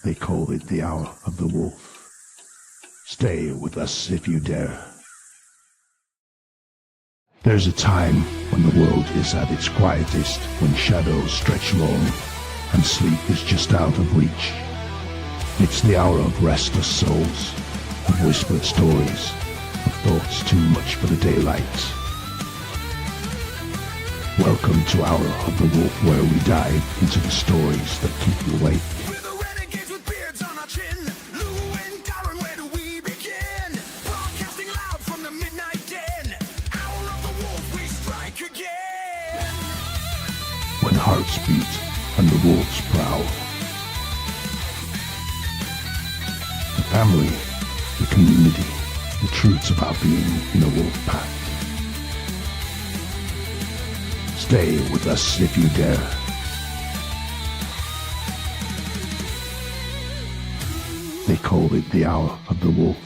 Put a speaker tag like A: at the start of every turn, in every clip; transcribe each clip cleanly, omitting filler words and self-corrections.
A: They call it the Hour of the Wolf. Stay with us if you dare. There's a time when the world is at its quietest, when shadows stretch long and sleep is just out of reach. It's the hour of restless souls, of whispered stories, of thoughts too much for the daylight. Welcome to Hour of the Wolf, where we dive into the stories that keep you awake. When hearts beat and the wolves prowl. The family, the community, the truths about being in a wolf pack. Stay with us if you dare. They call it the Hour of the Wolf.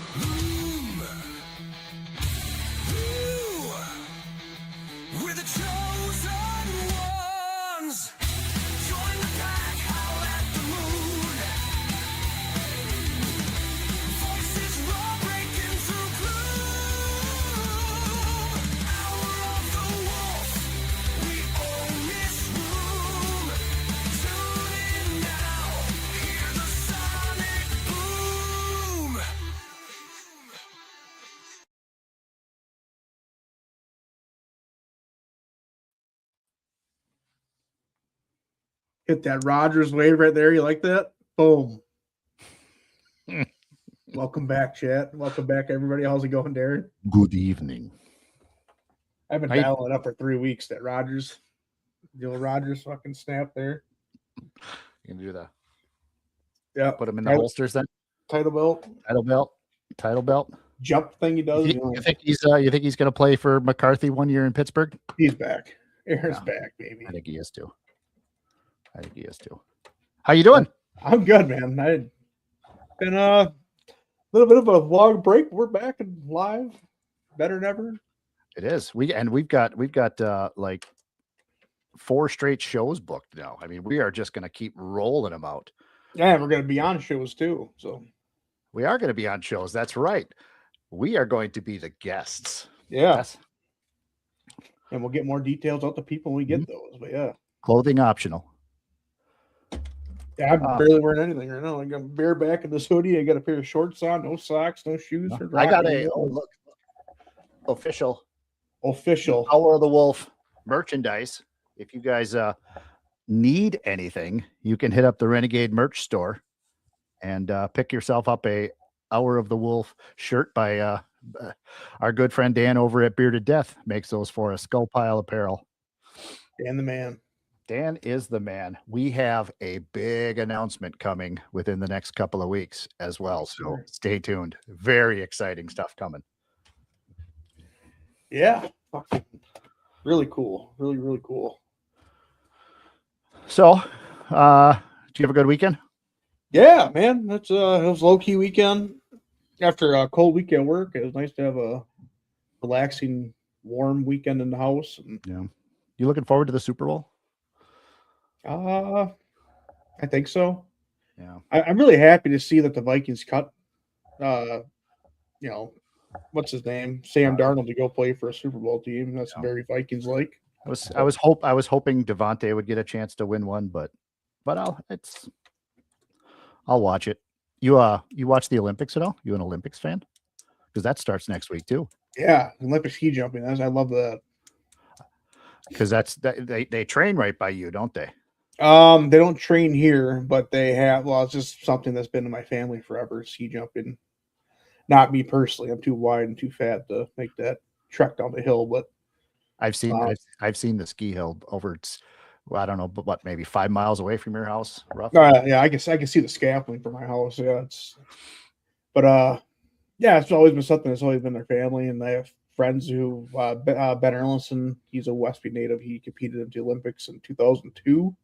B: Hit that Rogers wave right there. You like that? Boom. Welcome back, chat. Welcome back, everybody. How's it going, Darren?
A: Good evening.
B: I've been dialing it up for 3 weeks. That Rogers, the old Rogers fucking snap there.
C: You can do that.
B: Yeah.
C: Put them in the holsters then.
B: Title belt.
C: Title belt.
B: Jump thing he does.
C: You think he's going to play for McCarthy 1 year in Pittsburgh?
B: He's back. Aaron's back, baby.
C: I think he is too. How you doing?
B: I'm good, man. I've been a little bit of a long break. We're back and live, better than ever.
C: It is. We've got like 4 straight shows booked now. I mean, we are just going to keep rolling them out.
B: Yeah, we're going to be on shows too. So
C: we are going to be on shows. That's right. We are going to be the guests.
B: Yeah.
C: Yes.
B: And we'll get more details out to people when we get those. But yeah.
C: Clothing optional.
B: Yeah, I'm barely wearing anything right now. I got bareback in this hoodie. I got a pair of shorts on, no socks, no shoes.
C: I got look official Hour of the Wolf merchandise. If you guys need anything, you can hit up the Renegade merch store and pick yourself up a Hour of the Wolf shirt by our good friend Dan over at Bearded Death. Makes those for us. Skull Pile Apparel.
B: Dan the man.
C: Dan is the man. We have a big announcement coming within the next couple of weeks as well. So stay tuned. Very exciting stuff coming.
B: Yeah. Really cool. Really, really cool.
C: So, did you have a good weekend?
B: Yeah, man. It was a low-key weekend. After a cold weekend work, it was nice to have a relaxing, warm weekend in the house. And,
C: yeah. You looking forward to the Super Bowl?
B: I think so.
C: Yeah.
B: I'm really happy to see that the Vikings cut, what's his name? Sam Darnold to go play for a Super Bowl team. That's very Vikings-like.
C: I was hoping Devontae would get a chance to win one, but I'll watch it. You watch the Olympics at all? You an Olympics fan? Because that starts next week too.
B: Yeah, Olympic ski jumping. I love that.
C: Because they train right by you, don't they?
B: They don't train here, but they have. Well, it's just something that's been in my family forever. Ski jumping. Not me personally. I'm too wide and too fat to make that trek down the hill. But
C: I've seen the ski hill over. I don't know, but what, maybe 5 miles away from your house, roughly.
B: Yeah, I guess I can see the scaffolding from my house. Yeah, it's always been something that's always been their family, and I have friends who Ben Erlinson. He's a Westby native. He competed in the Olympics in 2002,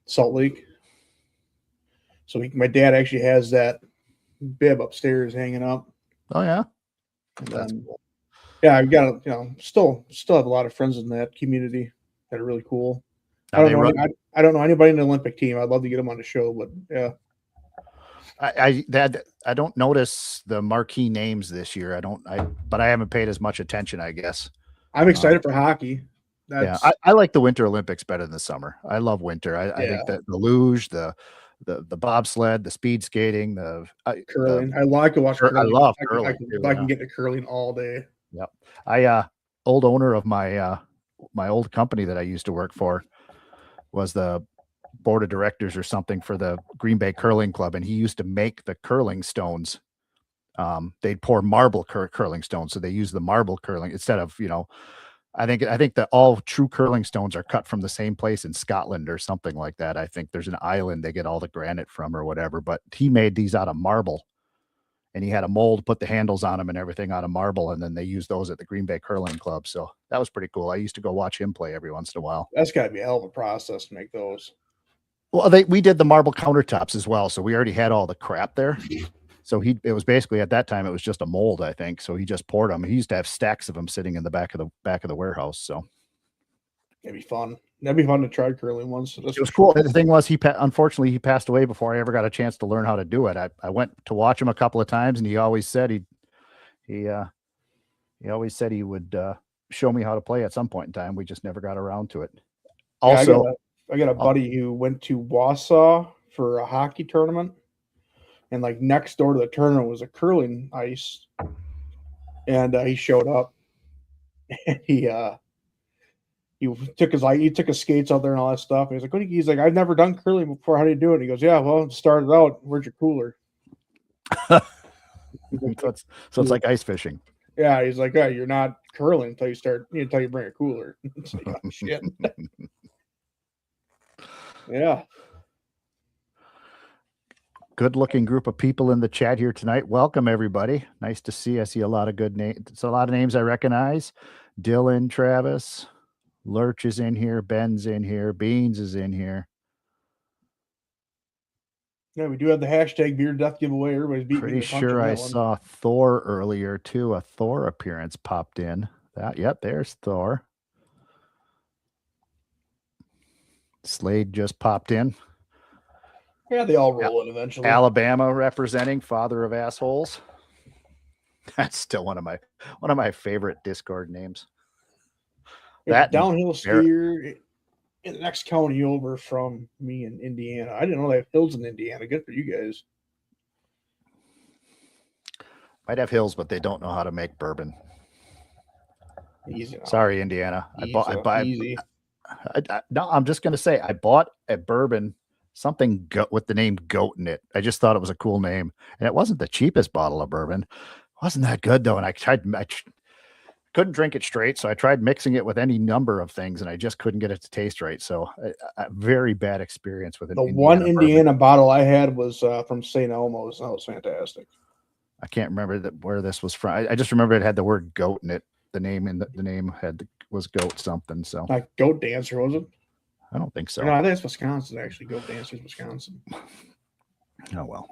B: Salt Lake. So my dad actually has that bib upstairs hanging up.
C: Oh yeah,
B: that's cool. Yeah, I've got still have a lot of friends in that community that are really cool. I don't know anybody in the Olympic team. I'd love to get them on the show, but yeah.
C: I don't notice the marquee names this year. But I haven't paid as much attention, I guess.
B: I'm excited for hockey.
C: I like the Winter Olympics better than the summer. I love winter. I think that the luge, the bobsled, the speed skating,
B: curling. I like to watch curling.
C: I love curling.
B: I can get to curling all day.
C: Yep. Old owner of my my old company that I used to work for was the board of directors or something for the Green Bay Curling Club, and he used to make the curling stones. They'd pour marble curling stones, so they use the marble curling instead of, I think that all true curling stones are cut from the same place in Scotland or something like that. I think there's an island they get all the granite from or whatever, but he made these out of marble, and he had a mold, put the handles on them and everything out of marble, and then they used those at the Green Bay Curling Club. So that was pretty cool. I used to go watch him play every once in a while.
B: That's got to be a hell of a process to make those.
C: Well, we did the marble countertops as well, so we already had all the crap there. So it was basically, at that time, it was just a mold, I think. So he just poured them. He used to have stacks of them sitting in the back of the warehouse. So
B: it'd be fun. That'd be fun to try curling once.
C: It was cool. The thing was, unfortunately he passed away before I ever got a chance to learn how to do it. I went to watch him a couple of times, and he always said he always said he would show me how to play at some point in time. We just never got around to it. Also,
B: I got a buddy who went to Wausau for a hockey tournament, and like next door to the tournament was a curling ice, and he showed up, and he took his skates out there and all that stuff. And he's like, I've never done curling before. How do you do it? And he goes, yeah, well, it started out. Where's your cooler?
C: so it's like ice fishing.
B: Yeah, he's like, yeah, you're not curling until you bring a cooler. It's like, oh, shit. Yeah.
C: Good looking group of people in the chat here tonight. Welcome, everybody. Nice to see. I see a lot of good names. It's a lot of names I recognize. Dylan, Travis, Lurch is in here. Ben's in here. Beans is in here.
B: Yeah, we do have the hashtag Beard Death giveaway. Everybody's beating.
C: Pretty sure I saw Thor earlier too. A Thor appearance popped in. Yep, there's Thor. Slade just popped in.
B: Yeah, they all roll in eventually.
C: Alabama representing, father of assholes. That's still one of my favorite Discord names.
B: That downhill skier in the next county over from me in Indiana. I didn't know they have hills in Indiana. Good for you guys.
C: Might have hills, but they don't know how to make bourbon.
B: Easy.
C: Sorry, Indiana.
B: Easy.
C: No, I'm just gonna say I bought a bourbon, something with the name Goat in it. I just thought it was a cool name, and it wasn't the cheapest bottle of bourbon. It wasn't that good though, and I couldn't drink it straight, so I tried mixing it with any number of things, and I just couldn't get it to taste right. So a very bad experience with it.
B: The one Indiana bottle I had was from St. Elmo's. That was fantastic.
C: I can't remember where this was from. I just remember it had the word goat in it. The name was goat something. So
B: like Goat Dancer, was it?
C: I don't think so.
B: No, I think it's Wisconsin actually. Goat Dancer's Wisconsin.
C: Oh well.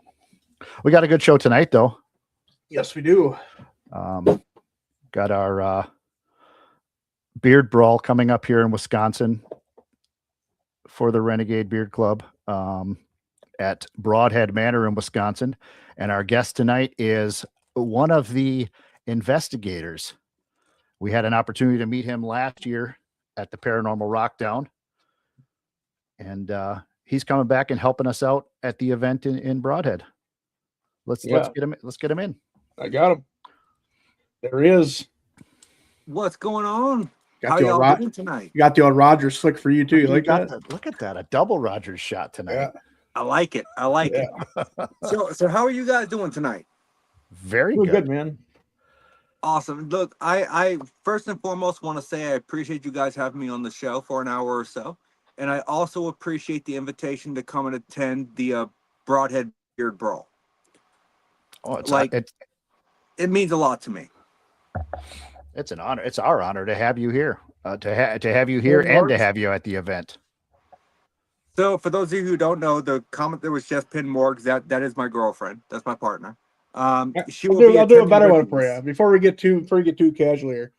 C: We got a good show tonight though.
B: Yes, we do.
C: Got our Beard Brawl coming up here in Wisconsin for the Renegade Beard Club at Brodhead Manor in Wisconsin. And our guest tonight is one of the investigators. We had an opportunity to meet him last year at the Paranormal Rockdown. And he's coming back and helping us out at the event in Brodhead. Let's get him in.
B: I got him. There he is.
D: What's going on? How y'all doing tonight?
B: You got the old Rogers slick for you too. You like that?
C: Look at that. A double Rogers shot tonight.
B: Yeah.
D: I like it. So how are you guys doing tonight?
C: Very
B: good, man.
D: Awesome. Look, I first and foremost want to say I appreciate you guys having me on the show for an hour or so. And I also appreciate the invitation to come and attend the Brodhead Beard Brawl.
C: Oh,
D: it means a lot to me.
C: It's an honor. It's our honor to have you here, to have you here and to have you at the event.
D: So for those of you who don't know, the comment that was just pinned, Morgs, that is my girlfriend. That's my partner.
B: I'll do a better one for you. Before we get too casual here.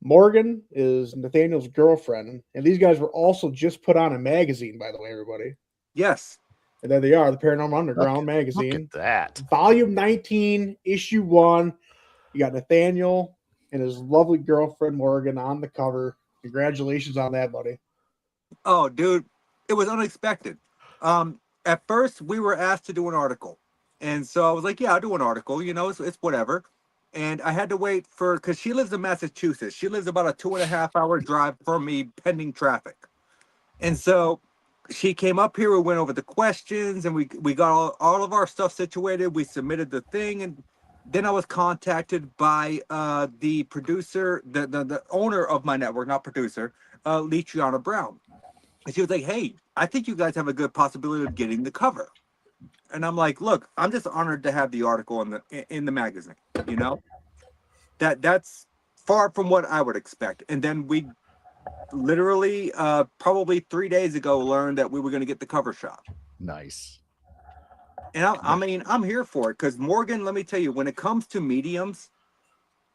B: Morgan is Nathaniel's girlfriend, and these guys were also just put on a magazine, by the way, everybody.
D: Yes.
B: And there they are, the Paranormal Underground
C: Look
B: magazine.
C: at that.
B: Volume 19, issue 1. You got Nathaniel and his lovely girlfriend Morgan on the cover. Congratulations on that, buddy.
D: Oh, dude, it was unexpected. At first, we were asked to do an article. And so I was like, yeah, I'll do an article. You know, it's whatever. And I had to wait because she lives in Massachusetts. She lives about a 2.5-hour drive from me, pending traffic. And so she came up here. We went over the questions, and we got all of our stuff situated. We submitted the thing, and then I was contacted by the producer, the owner of my network, not producer, Leatriana Brown. And she was like, hey, I think you guys have a good possibility of getting the cover. And I'm like, look, I'm just honored to have the article in the magazine. You know, that's far from what I would expect. And then we literally probably 3 days ago learned that we were going to get the cover shot.
C: Nice.
D: And I mean, I'm here for it because Morgan, let me tell you, when it comes to mediums,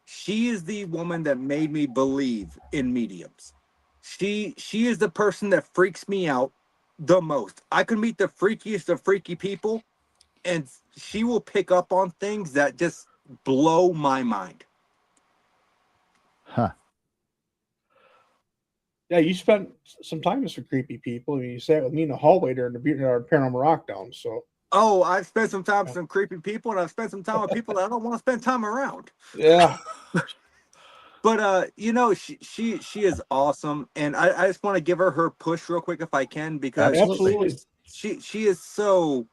D: she is the woman that made me believe in mediums. She is the person that freaks me out the most. I could meet the freakiest of freaky people, and she will pick up on things that just blow my mind.
C: Huh.
B: Yeah, you spent some time with some creepy people. I mean, you sat with me in the hallway during the Paranormal Rockdown. So,
D: oh, I've spent some time with some creepy people, and I've spent some time with people that I don't want to spend time around.
B: Yeah.
D: But you know, she is awesome, and I just want to give her push real quick if I can, because
B: Absolutely.
D: she is so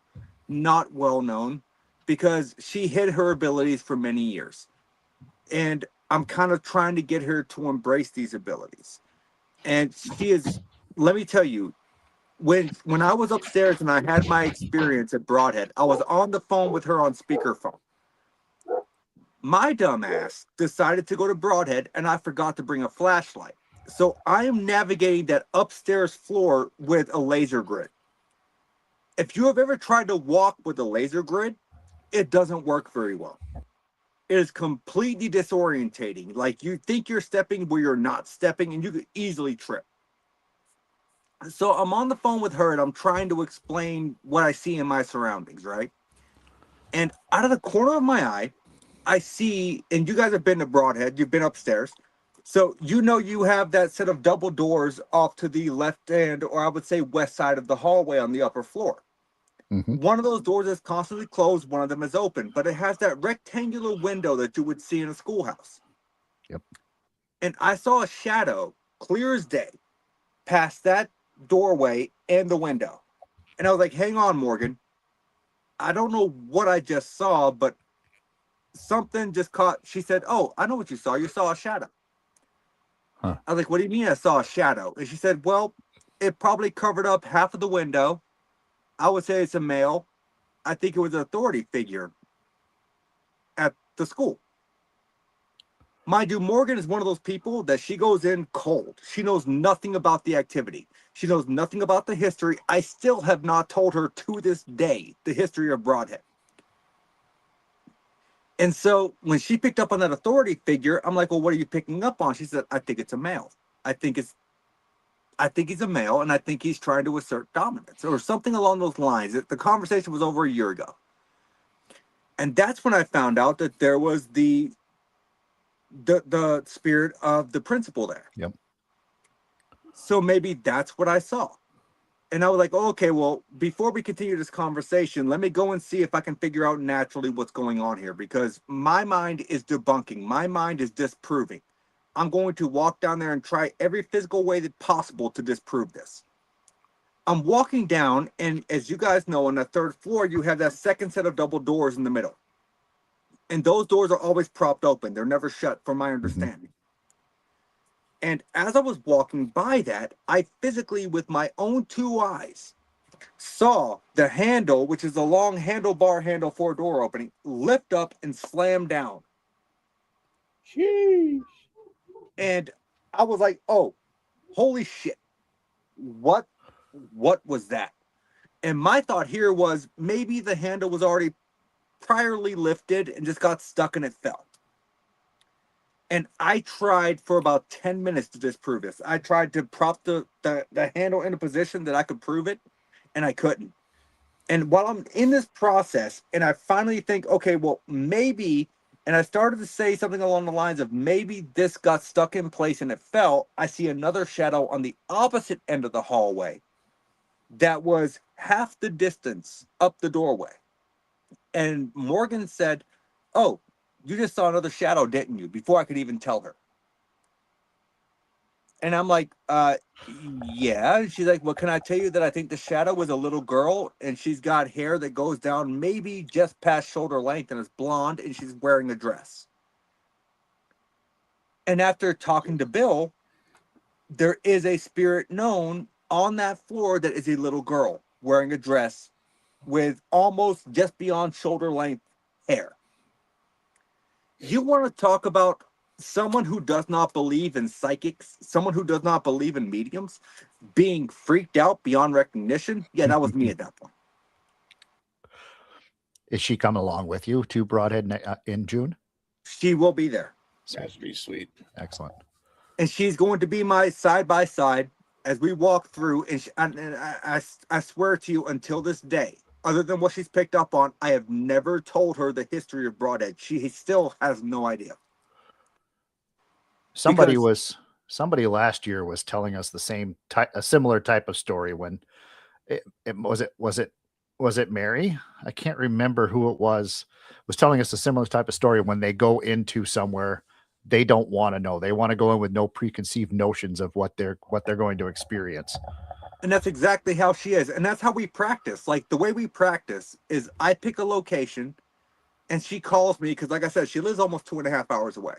D: not well known because she hid her abilities for many years, and I'm kind of trying to get her to embrace these abilities. And she is, let me tell you, when I was upstairs and I had my experience at Brodhead, I was on the phone with her on speakerphone. My dumbass decided to go to Brodhead, and I forgot to bring a flashlight. So I am navigating that upstairs floor with a laser grid. If you have ever tried to walk with a laser grid, it doesn't work very well. It is completely disorientating. Like, you think you're stepping where you're not stepping, and you could easily trip. So I'm on the phone with her, and I'm trying to explain what I see in my surroundings, right? And out of the corner of my eye, I see, and you guys have been to Brodhead, you've been upstairs. So you know you have that set of double doors off to the left hand, or I would say west side of the hallway on the upper floor.
C: Mm-hmm.
D: One of those doors is constantly closed, one of them is open, but it has that rectangular window that you would see in a schoolhouse.
C: Yep.
D: And I saw a shadow, clear as day, past that doorway and the window. And I was like, hang on, Morgan. I don't know what I just saw, but something just caught. She said, oh, I know what you saw. You saw a shadow.
C: Huh.
D: I was like, what do you mean I saw a shadow? And she said, well, it probably covered up half of the window. I would say it's a male. I think it was an authority figure at the school. Mind you, Morgan is one of those people that she goes in cold. She knows nothing about the activity. She knows nothing about the history. I still have not told her to this day the history of Brodhead. And so when she picked up on that authority figure, I'm like, well, what are you picking up on? She said, I think it's a male. I think he's a male, and I think he's trying to assert dominance or something along those lines. The conversation was over a year ago. And that's when I found out that there was the spirit of the principal there.
C: Yep.
D: So maybe that's what I saw. And I was like, oh, okay, well, before we continue this conversation, let me go and see if I can figure out naturally what's going on here, because my mind is debunking. My mind is disproving. I'm going to walk down there and try every physical way that possible to disprove this. I'm walking down, and as you guys know, on the third floor, you have that second set of double doors in the middle. And those doors are always propped open. They're never shut, from my understanding. And as I was walking by that, I physically, with my own two eyes, saw the handle, which is a long handlebar handle for a door opening, lift up and slam down.
B: Sheesh.
D: And I was like, oh, holy shit. What was that? And my thought here was maybe the handle was already priorly lifted and just got stuck and it fell. And I tried for about 10 minutes to disprove this. I tried to prop the handle in a position that I could prove it, and I couldn't. And while I'm in this process, and I finally think, okay, well, maybe, and I started to say something along the lines of maybe this got stuck in place and it fell, I see another shadow on the opposite end of the hallway that was half the distance up the doorway. And Morgan said, "Oh, you just saw another shadow, didn't you?" Before I could even tell her. And I'm like, yeah. And she's like, "Well, can I tell you that I think the shadow was a little girl, and she's got hair that goes down maybe just past shoulder length, and is blonde, and she's wearing a dress." And after talking to Bill, there is a spirit known on that floor that is a little girl wearing a dress with almost just beyond shoulder length hair. You want to talk about someone who does not believe in psychics, someone who does not believe in mediums, being freaked out beyond recognition? Yeah, that was me at that point.
C: Is she coming along with you to Brodhead in June?
D: She will be there.
B: That'd be sweet.
C: Excellent.
D: And she's going to be my side by side as we walk through. And I swear to you, until this day, other than what she's picked up on, I have never told her the history of Brodhead. She still has no idea.
C: Somebody last year was telling us a similar type of story when was it Mary? I can't remember who it was telling us a similar type of story when they go into somewhere they don't want to know. They want to go in with no preconceived notions of what they're going to experience.
D: And that's exactly how she is. And that's how we practice. Like, the way we practice is I pick a location and she calls me because, like I said, she lives almost 2.5 hours away.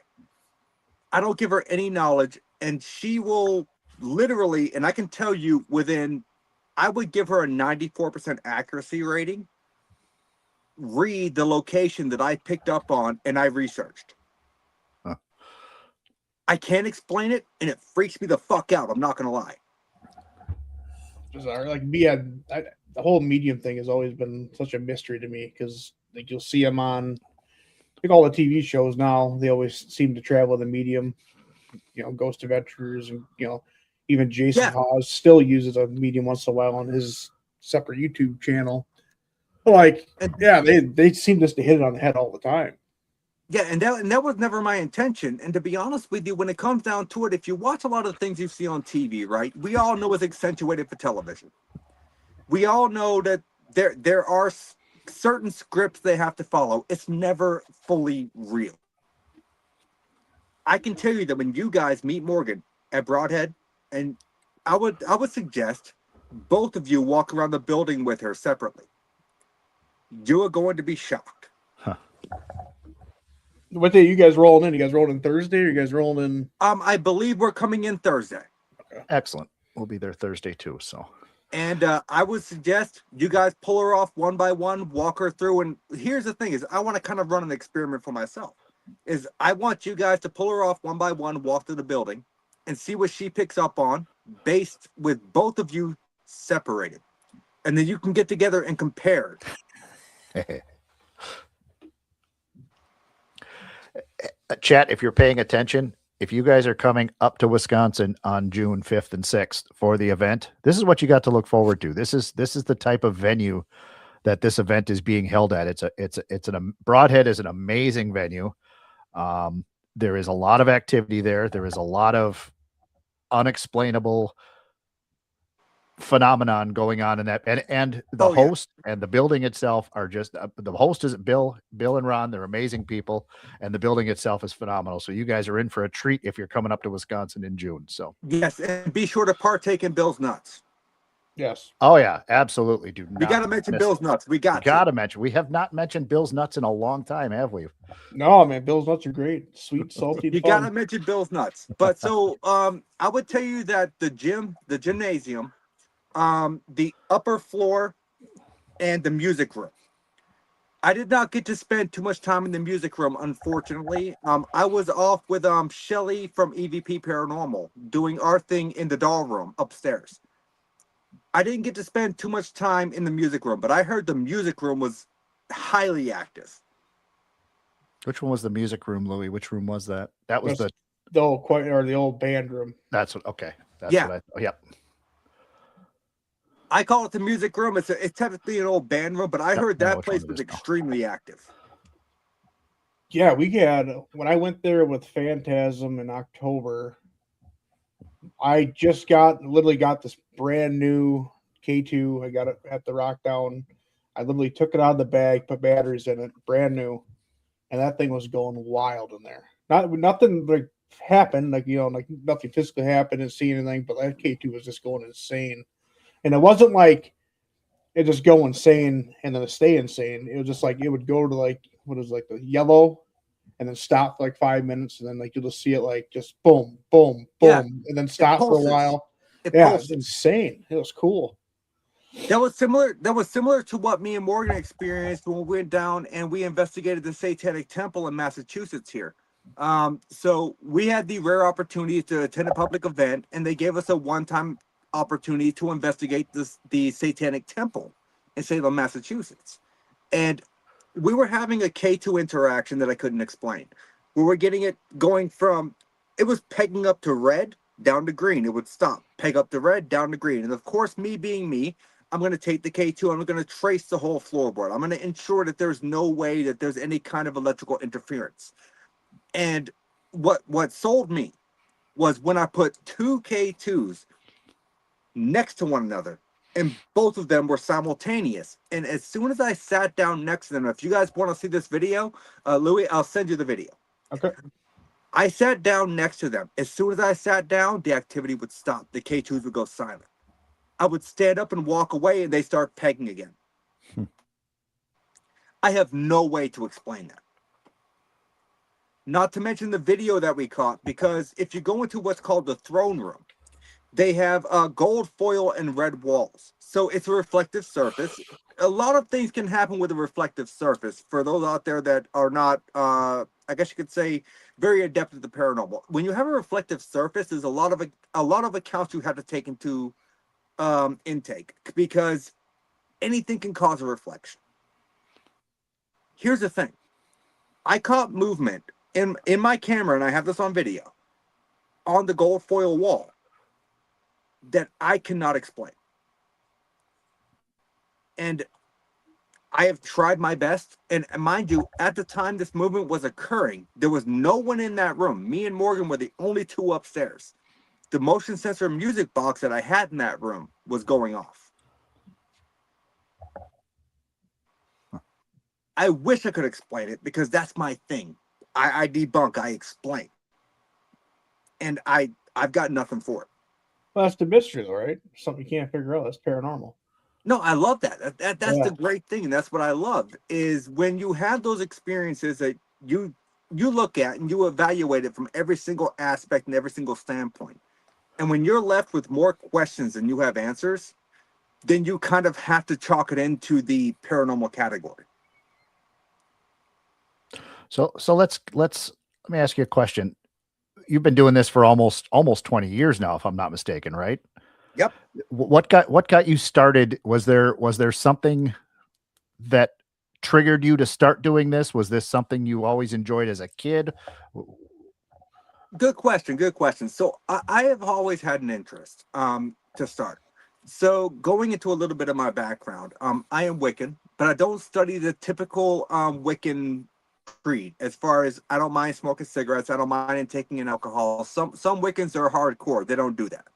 D: I don't give her any knowledge, and she will literally, and I can tell you I would give her a 94% accuracy rating, read the location that I picked up on and I researched.
C: Huh.
D: I can't explain it, and it freaks me the fuck out. I'm not going to lie.
B: Bizarre. Like, the whole medium thing has always been such a mystery to me because, like, you'll see them on, like, all the TV shows now. They always seem to travel the medium, Ghost Adventures, and even Jason Hawes still uses a medium once in a while on his separate YouTube channel. Like, they seem just to hit it on the head all the time.
D: Yeah, and that was never my intention. And to be honest with you, when it comes down to it, if you watch a lot of the things you see on TV, right, we all know it's accentuated for television. We all know that there are certain scripts they have to follow. It's never fully real. I can tell you that when you guys meet Morgan at Brodhead, and I would suggest both of you walk around the building with her separately. You are going to be shocked.
C: Huh.
B: What day are you guys rolling in? You guys rolling in Thursday, or you guys rolling in?
D: I believe we're coming in Thursday.
B: Okay.
C: Excellent. We'll be there Thursday too. So.
D: And I would suggest you guys pull her off one by one, walk her through. And here's the thing: is I want to kind of run an experiment for myself. Is I want you guys to pull her off one by one, walk through the building, and see what she picks up on, based with both of you separated, and then you can get together and compare.
C: Chat, if you're paying attention, if you guys are coming up to Wisconsin on June 5th and 6th for the event, this is what you got to look forward to. This is the type of venue that this event is being held at. Brodhead is an amazing venue. There is a lot of activity there. There is a lot of unexplainable phenomenon going on in that, and the host and the building itself are just the host is Bill and Ron. They're amazing people, and the building itself is phenomenal. So you guys are in for a treat if you're coming up to Wisconsin in June. So
D: yes, and be sure to partake in Bill's nuts.
B: Yes.
C: Oh yeah, absolutely.
D: We got to mention Bill's nuts. We got
C: to mention. We have not mentioned Bill's nuts in a long time, have we?
B: No, man. Bill's nuts are great. Sweet, salty.
D: You got to mention Bill's nuts. But so I would tell you that the gymnasium, the upper floor, and the music room. I did not get to spend too much time in the music room, unfortunately. I was off with Shelly from EVP Paranormal doing our thing in the doll room upstairs. I didn't get to spend too much time in the music room, but I heard the music room was highly active.
C: Which one was the music room, Louis? Which room was that? That was the
B: old choir or the old band room.
C: That's what. Okay. That's
D: yeah.
C: What yep.
D: I call it the music room. It's technically an old band room, but I heard
C: I know
D: that
C: which one
D: place
C: it
D: was
C: is now.
D: extremely active.
B: Yeah, we had when I went there with Phantasm in October. I just literally got this brand new K2. I got it at the Rockdown. I literally took it out of the bag, put batteries in it, brand new, and that thing was going wild in there. Nothing like happened, like like nothing physically happened, didn't see anything, but that K2 was just going insane. And it wasn't like it just go insane and then it stay insane. It was just like it would go to like what was like the yellow and then stop for like 5 minutes, and then like you'll just see it like just boom, boom, boom, and then stop for a while. Yeah, it's insane. It was cool.
D: That was similar. That was similar to what me and Morgan experienced when we went down and we investigated the Satanic Temple in Massachusetts here. So we had the rare opportunity to attend a public event, and they gave us a one-time opportunity to investigate the Satanic Temple in Salem, Massachusetts. And we were having a K2 interaction that I couldn't explain. We were getting it going from, it was pegging up to red, down to green. It would stop, peg up to red, down to green. And of course, me being me, I'm going to take the K2. I'm going to trace the whole floorboard. I'm going to ensure that there's no way that there's any kind of electrical interference. And what sold me was when I put two K2s next to one another, and both of them were simultaneous. And as soon as I sat down next to them, if you guys want to see this video, Louis, I'll send you the video.
B: Okay.
D: I sat down next to them. As soon as I sat down, the activity would stop. The K2s would go silent. I would stand up and walk away, and they start pegging again. I have no way to explain that. Not to mention the video that we caught, because if you go into what's called the throne room, they have gold foil and red walls. So it's a reflective surface. A lot of things can happen with a reflective surface for those out there that are not, I guess you could say, very adept at the paranormal. When you have a reflective surface, there's a lot of accounts you have to take into intake, because anything can cause a reflection. Here's the thing. I caught movement in my camera, and I have this on video, on the gold foil wall that I cannot explain. And I have tried my best. And mind you, at the time this movement was occurring, there was no one in that room. Me and Morgan were the only two upstairs. The motion sensor music box that I had in that room was going off. I wish I could explain it, because that's my thing. I debunk, I explain. And I've got nothing for it.
B: Well, that's the mystery, right? Something you can't figure out. That's paranormal.
D: No, I love that. That's the great thing, and that's what I love, is when you have those experiences that you look at and you evaluate it from every single aspect and every single standpoint. And when you're left with more questions than you have answers, then you kind of have to chalk it into the paranormal category.
C: So let me ask you a question. You've been doing this for almost 20 years now, if I'm not mistaken, right?
D: Yep.
C: What got you started? Was there something that triggered you to start doing this? Was this something you always enjoyed as a kid?
D: Good question. Good question. So I have always had an interest to start. So going into a little bit of my background, I am Wiccan, but I don't study the typical Wiccan creed. As far as, I don't mind smoking cigarettes, I don't mind taking in alcohol. Some Wiccans are hardcore. They don't do that.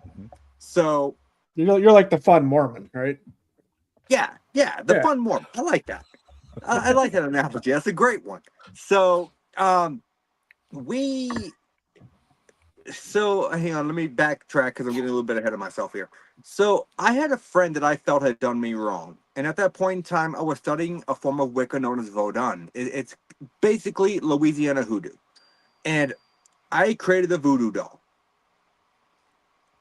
C: Mm-hmm.
D: So
B: you're like the fun Mormon, right?
D: Yeah, the fun Mormon. I like that. I like that analogy. That's a great one. So hang on, let me backtrack because I'm getting a little bit ahead of myself here. So I had a friend that I felt had done me wrong. And at that point in time, I was studying a form of Wicca known as Vodun. It's basically Louisiana hoodoo. And I created a voodoo doll.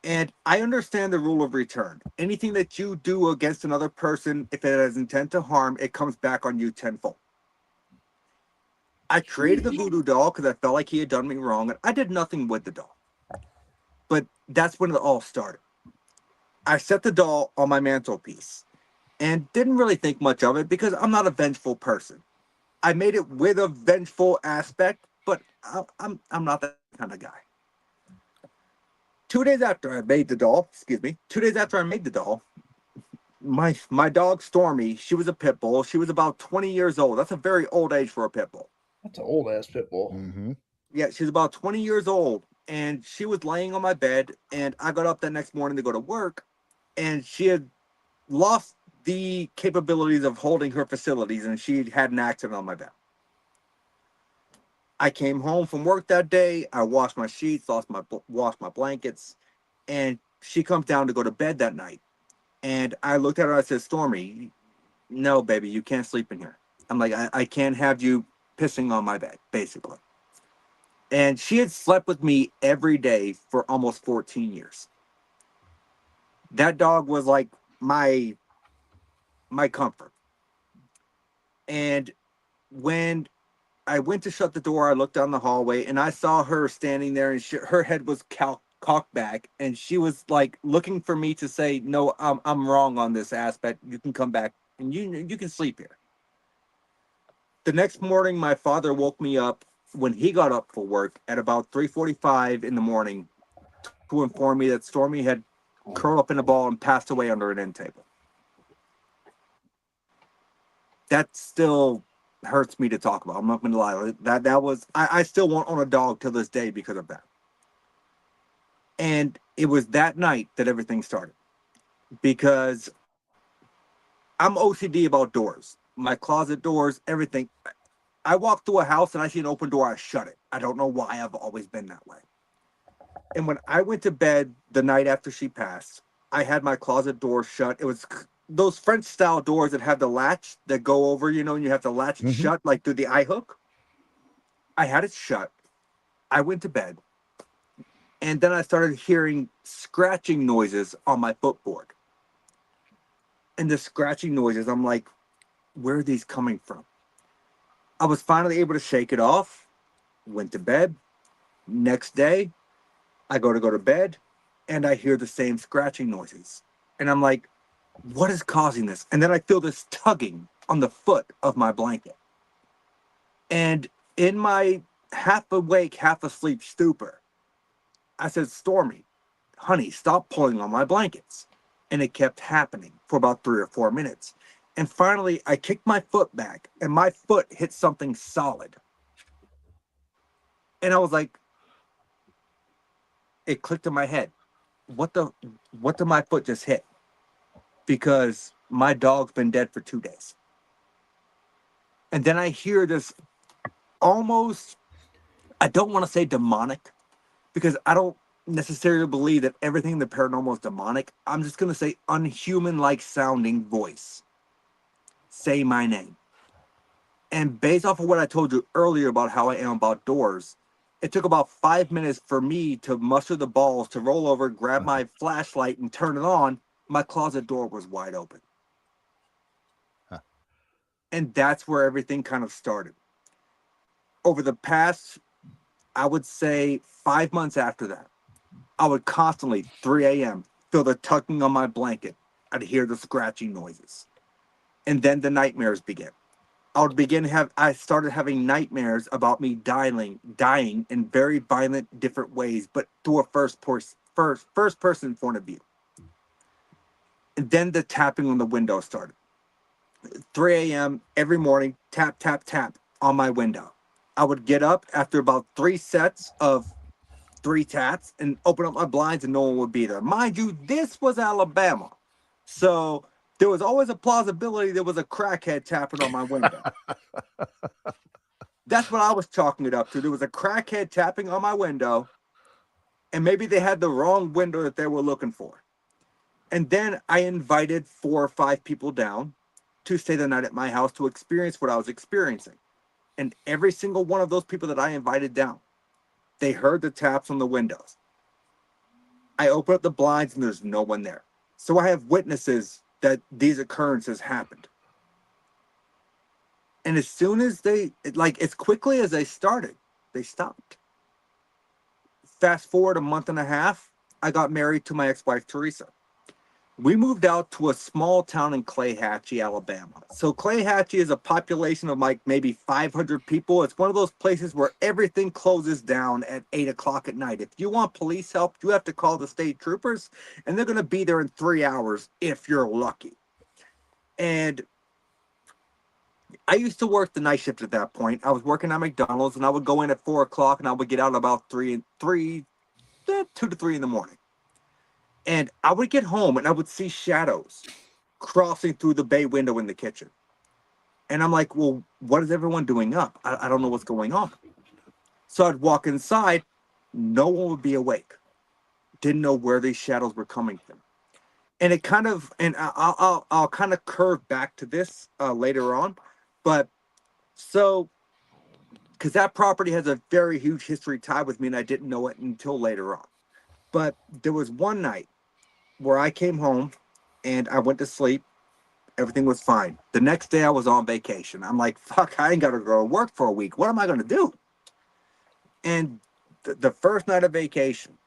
D: And I understand the rule of return. Anything that you do against another person, if it has intent to harm, it comes back on you tenfold. I created the voodoo doll because I felt like he had done me wrong, and I did nothing with the doll. But that's when it all started. I set the doll on my mantelpiece and didn't really think much of it because I'm not a vengeful person. I made it with a vengeful aspect, but I'm not that kind of guy. 2 days after I made the doll, my dog Stormy, she was a pit bull. She was about 20 years old. That's a very old age for a pit bull.
B: That's an old ass pit bull.
C: Mm-hmm.
D: Yeah, she's about 20 years old, and she was laying on my bed, and I got up that next morning to go to work, and she had lost the capabilities of holding her facilities, and she had an accident on my bed. I came home from work that day. I washed my sheets, washed my blankets, and she comes down to go to bed that night. And I looked at her. I said, "Stormy, no, baby, you can't sleep in here." I'm like, I can't have you pissing on my bed, basically. And she had slept with me every day for almost 14 years. That dog was like my comfort. And when I went to shut the door, I looked down the hallway and I saw her standing there, and her head was cocked back, and she was like looking for me to say, "No, I'm wrong on this aspect. You can come back and you can sleep here." The next morning, my father woke me up when he got up for work at about 3:45 in the morning to inform me that Stormy had curled up in a ball and passed away under an end table. That still hurts me to talk about. I'm not going to lie. That was, I still won't own a dog till this day because of that. And it was that night that everything started, because I'm OCD about doors, my closet doors, everything. I walk through a house and I see an open door, I shut it. I don't know why. I've always been that way. And when I went to bed the night after she passed, I had my closet door shut. It was those French style doors that have the latch that go over, and you have to latch it shut like through the eye hook. I had it shut. I went to bed. And then I started hearing scratching noises on my footboard. And the scratching noises, I'm like, where are these coming from? I was finally able to shake it off, went to bed. Next day, I go to bed, and I hear the same scratching noises. And I'm like, what is causing this? And then I feel this tugging on the foot of my blanket. And in my half awake, half asleep stupor, I said, "Stormy, honey, stop pulling on my blankets." And it kept happening for about 3 or 4 minutes. And finally, I kicked my foot back, and my foot hit something solid. And I was like, it clicked in my head. What did my foot just hit? Because my dog's been dead for 2 days. And then I hear this almost, I don't want to say demonic, because I don't necessarily believe that everything in the paranormal is demonic. I'm just going to say unhuman-like sounding voice. Say my name. And based off of what I told you earlier about how I am about doors, it took about 5 minutes for me to muster the balls to roll over, grab my flashlight, and turn it on. My closet door was wide open.
C: Huh.
D: And that's where everything kind of started. Over the past, I would say 5 months after that, I would constantly, 3 a.m., feel the tugging on my blanket. I'd hear the scratching noises. And then the nightmares began. I started having nightmares about me dying in very violent, different ways, but through a first person point of view. And then the tapping on the window started. 3 a.m. every morning, tap, tap, tap on my window. I would get up after about 3 sets of 3 taps and open up my blinds, and no one would be there. Mind you, this was Alabama. So there was always a plausibility there was a crackhead tapping on my window. That's what I was chalking it up to. There was a crackhead tapping on my window, and maybe they had the wrong window that they were looking for. And then I invited 4 or 5 people down to stay the night at my house to experience what I was experiencing. And every single one of those people that I invited down, they heard the taps on the windows. I open up the blinds and there's no one there. So I have witnesses that these occurrences happened. And as soon as as quickly as they started, they stopped. Fast forward a month and a half, I got married to my ex-wife, Teresa. We moved out to a small town in Clayhatchee, Alabama. So Clayhatchee is a population of like maybe 500 people. It's one of those places where everything closes down at 8 o'clock at night. If you want police help, you have to call the state troopers, and they're going to be there in 3 hours if you're lucky. And I used to work the night shift at that point. I was working at McDonald's, and I would go in at 4 o'clock, and I would get out about 2 to 3 in the morning. And I would get home, and I would see shadows crossing through the bay window in the kitchen. And I'm like, well, what is everyone doing up? I don't know what's going on. So I'd walk inside. No one would be awake. Didn't know where these shadows were coming from. And it kind of, and I'll kind of curve back to this later on. But so, because that property has a very huge history tied with me, and I didn't know it until later on. But there was one night where I came home and I went to sleep. Everything was fine. The next day I was on vacation. I'm like, fuck, I ain't got to go to work for a week. What am I going to do? And the first night of vacation,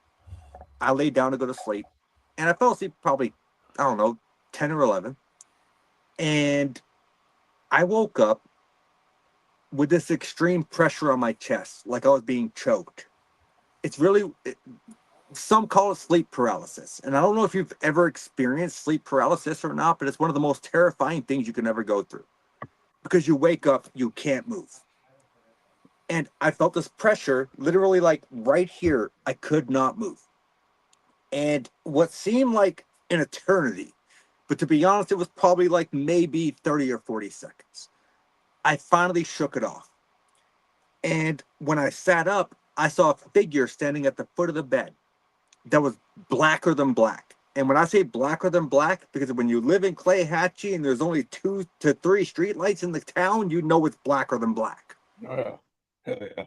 D: I laid down to go to sleep, and I fell asleep probably, I don't know, 10 or 11. And I woke up with this extreme pressure on my chest, like I was being choked. It's really, some call it sleep paralysis. And I don't know if you've ever experienced sleep paralysis or not, but it's one of the most terrifying things you can ever go through. Because you wake up, you can't move. And I felt this pressure literally like right here. I could not move. And what seemed like an eternity, but to be honest, it was probably like maybe 30 or 40 seconds. I finally shook it off. And when I sat up, I saw a figure standing at the foot of the bed that was blacker than black. And when I say blacker than black, because when you live in Clay-Hatchie and there's only 2 to 3 streetlights in the town, you know it's blacker than black.
B: Oh, yeah. Hell yeah.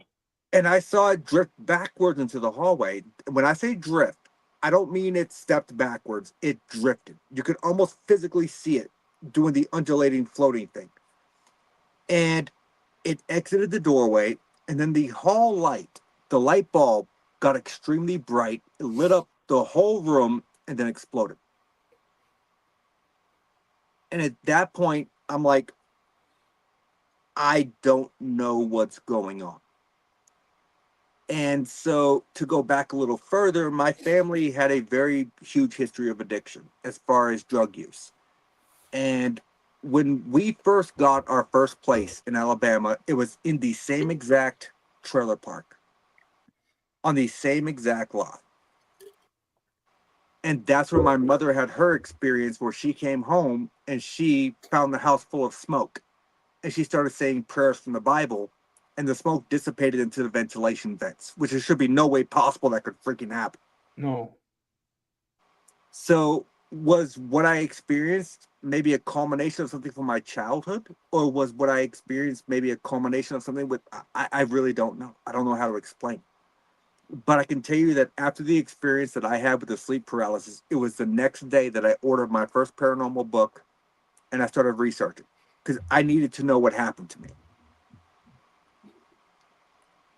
D: And I saw it drift backwards into the hallway. When I say drift, I don't mean it stepped backwards. It drifted. You could almost physically see it doing the undulating, floating thing. And it exited the doorway, and then the hall light, the light bulb, got extremely bright. It lit up the whole room and then exploded. And at that point, I'm like, I don't know what's going on. And so to go back a little further, my family had a very huge history of addiction as far as drug use. And when we first got our first place in Alabama, it was in the same exact trailer park, on the same exact lot. And that's where my mother had her experience, where she came home and she found the house full of smoke. And she started saying prayers from the Bible, and the smoke dissipated into the ventilation vents, which there should be no way possible that could freaking happen.
B: No.
D: So was what I experienced maybe a culmination of something from my childhood, or was what I experienced maybe a culmination of something with, I really don't know. I don't know how to explain. But I can tell you that after the experience that I had with the sleep paralysis, it was the next day that I ordered my first paranormal book, and I started researching because I needed to know what happened to me.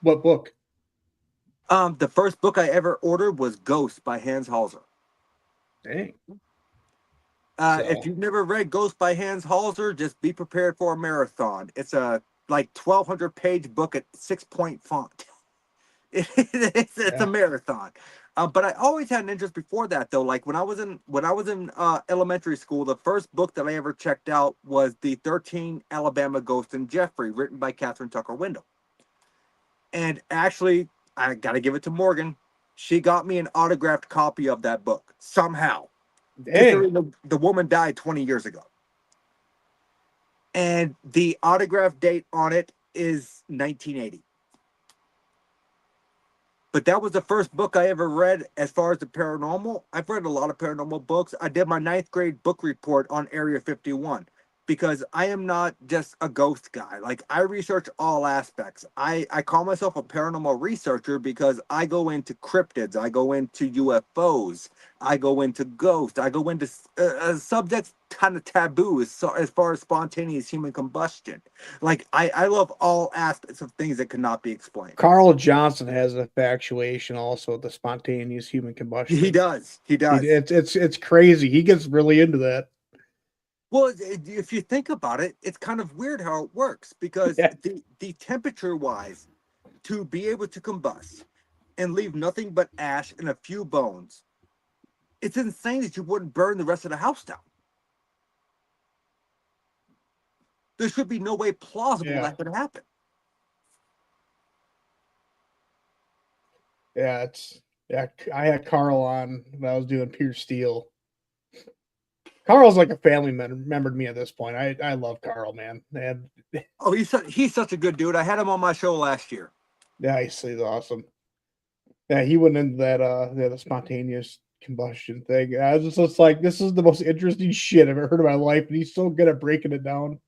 B: What book?
D: The first book I ever ordered was Ghost by Hans Halser.
B: Dang.
D: If you've never read Ghost by Hans Halser, just be prepared for a marathon. It's a like 1,200 page book at 6-point font. It's a marathon. But I always had an interest before that, though. Like when I was in elementary school, the first book that I ever checked out was the 13 Alabama Ghosts and Jeffrey, written by Catherine Tucker Wendell. And actually, I got to give it to Morgan. She got me an autographed copy of that book somehow. The woman died 20 years ago. And the autograph date on it is 1980. But that was the first book I ever read as far as the paranormal. I've read a lot of paranormal books. I did my 9th grade book report on Area 51 because I am not just a ghost guy. Like, I research all aspects. I call myself a paranormal researcher because I go into cryptids. I go into UFOs. I go into ghosts. I go into subjects kind of taboo as far as spontaneous human combustion. Like, I love all aspects of things that cannot be explained.
B: Carl Johnson has an infatuation also, the spontaneous human combustion.
D: He does.
B: It's crazy. He gets really into that.
D: Well, if you think about it, it's kind of weird how it works because the temperature-wise, to be able to combust and leave nothing but ash and a few bones, it's insane that you wouldn't burn the rest of the house down. There should be no way plausible that could happen.
B: Yeah, I had Carl on when I was doing Pure Steel. Carl's like a family member to me at this point. I love Carl, man. And
D: oh, he's such a good dude. I had him on my show last year.
B: Yeah, he's awesome. Yeah, he went into that the spontaneous combustion thing. I was just like, this is the most interesting shit I've ever heard in my life, and he's so good at breaking it down.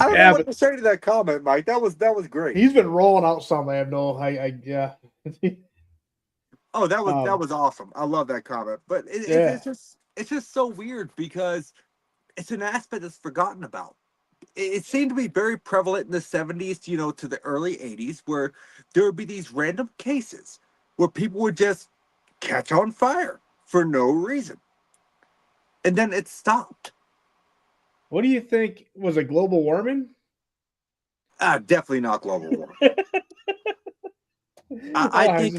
D: I don't know what to say to that comment, Mike. That was great.
B: He's been rolling out some. I have no, yeah.
D: Oh, that was awesome. I love that comment. But it's just so weird because it's an aspect that's forgotten about. It seemed to be very prevalent in the 70s, to the early 80s, where there would be these random cases where people would just catch on fire for no reason. And then it stopped.
B: What do you think? Was it global warming?
D: Definitely not global warming. I think